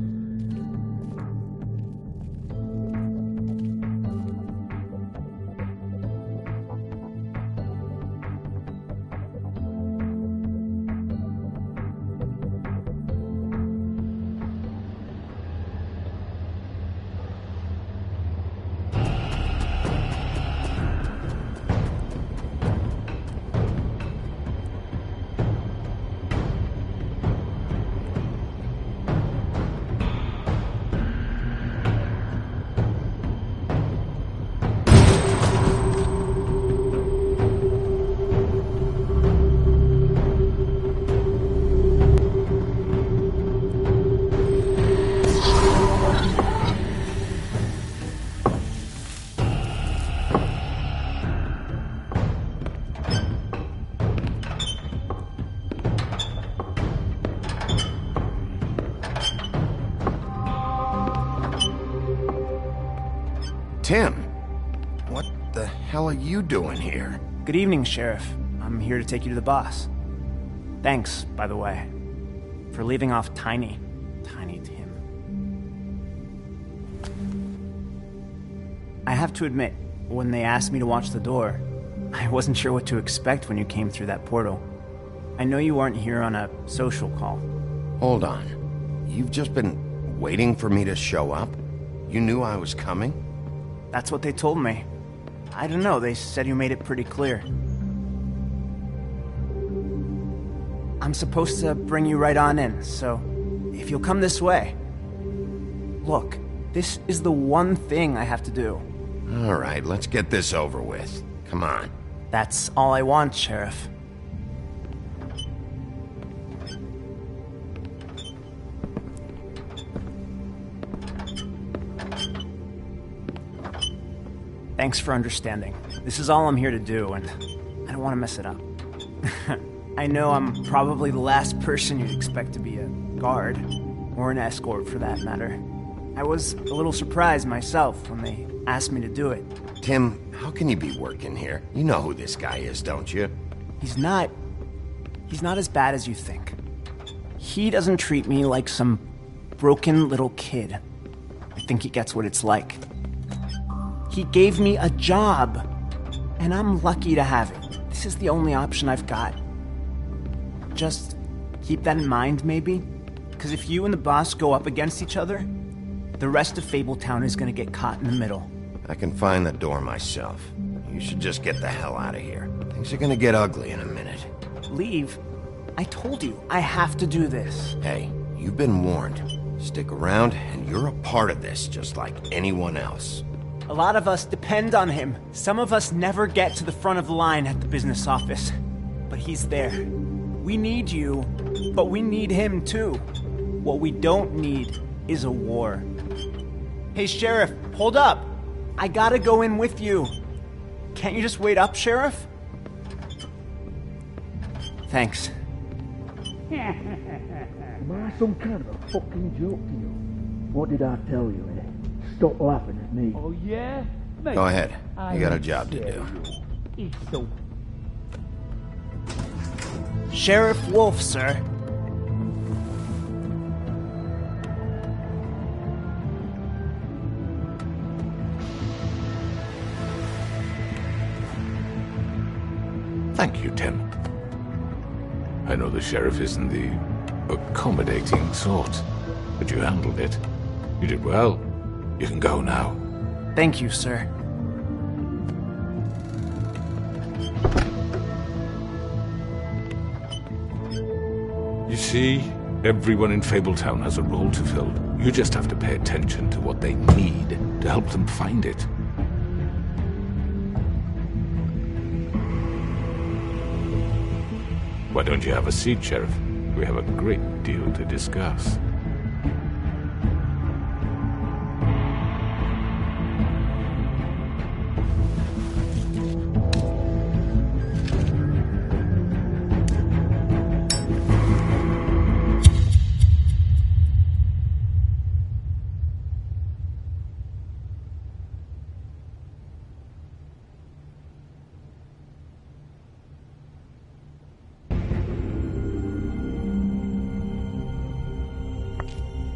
Tim, what the hell are you doing here? Good evening, Sheriff. I'm here to take you to the boss. Thanks, by the way, for leaving off Tiny Tim. I have to admit, when they asked me to watch the door, I wasn't sure what to expect when you came through that portal. I know you aren't here on a social call. Hold on. You've just been waiting for me to show up? You knew I was coming? That's what they told me. I don't know, they said you made it pretty clear. I'm supposed to bring you right on in, so if you'll come this way. Look, this is the one thing I have to do. All right, let's get this over with. Come on. That's all I want, Sheriff. Thanks for understanding. This is all I'm here to do, and I don't want to mess it up. I know I'm probably the last person you'd expect to be a guard, or an escort for that matter. I was a little surprised myself when they asked me to do it. Tim, how can you be working here? You know who this guy is, don't you? He's not as bad as you think. He doesn't treat me like some broken little kid. I think he gets what it's like. He gave me a job, and I'm lucky to have it. This is the only option I've got. Just keep that in mind, maybe? Because if you and the boss go up against each other, the rest of Fabletown is gonna get caught in the middle. I can find the door myself. You should just get the hell out of here. Things are gonna get ugly in a minute. Leave? I told you, I have to do this. Hey, you've been warned. Stick around, and you're a part of this, just like anyone else. A lot of us depend on him. Some of us never get to the front of the line at the business office. But he's there. We need you, but we need him too. What we don't need is a war. Hey, Sheriff, hold up. I gotta go in with you. Can't you just wait up, Sheriff? Thanks. Am I some kind of a fucking joke to you? What did I tell you, eh? Stop laughing at me. Oh, yeah? Mate, Go ahead. You got a job to do. He's so... Sheriff Wolf, sir. Thank you, Tim. I know the sheriff isn't the accommodating sort, but you handled it. You did well. You can go now. Thank you, sir. You see, everyone in Fabletown has a role to fill. You just have to pay attention to what they need to help them find it. Why don't you have a seat, Sheriff? We have a great deal to discuss.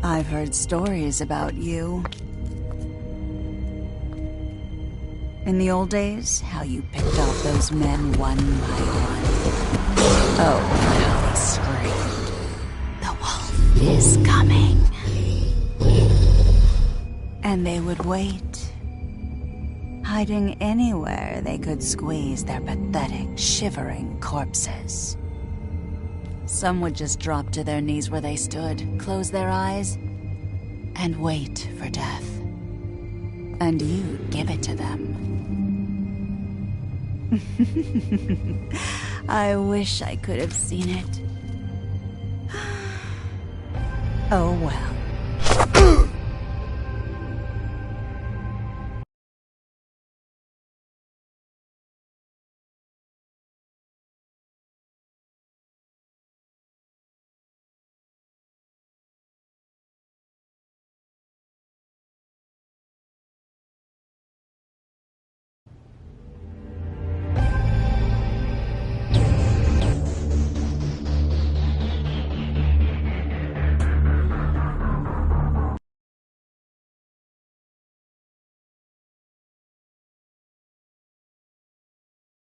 I've heard stories about you. In the old days, how you picked off those men one by one. Oh, how they screamed. The wolf is coming. And they would wait, hiding anywhere they could squeeze their pathetic, shivering corpses. Some would just drop to their knees where they stood, close their eyes, and wait for death. And you'd give it to them. I wish I could have seen it. Oh well.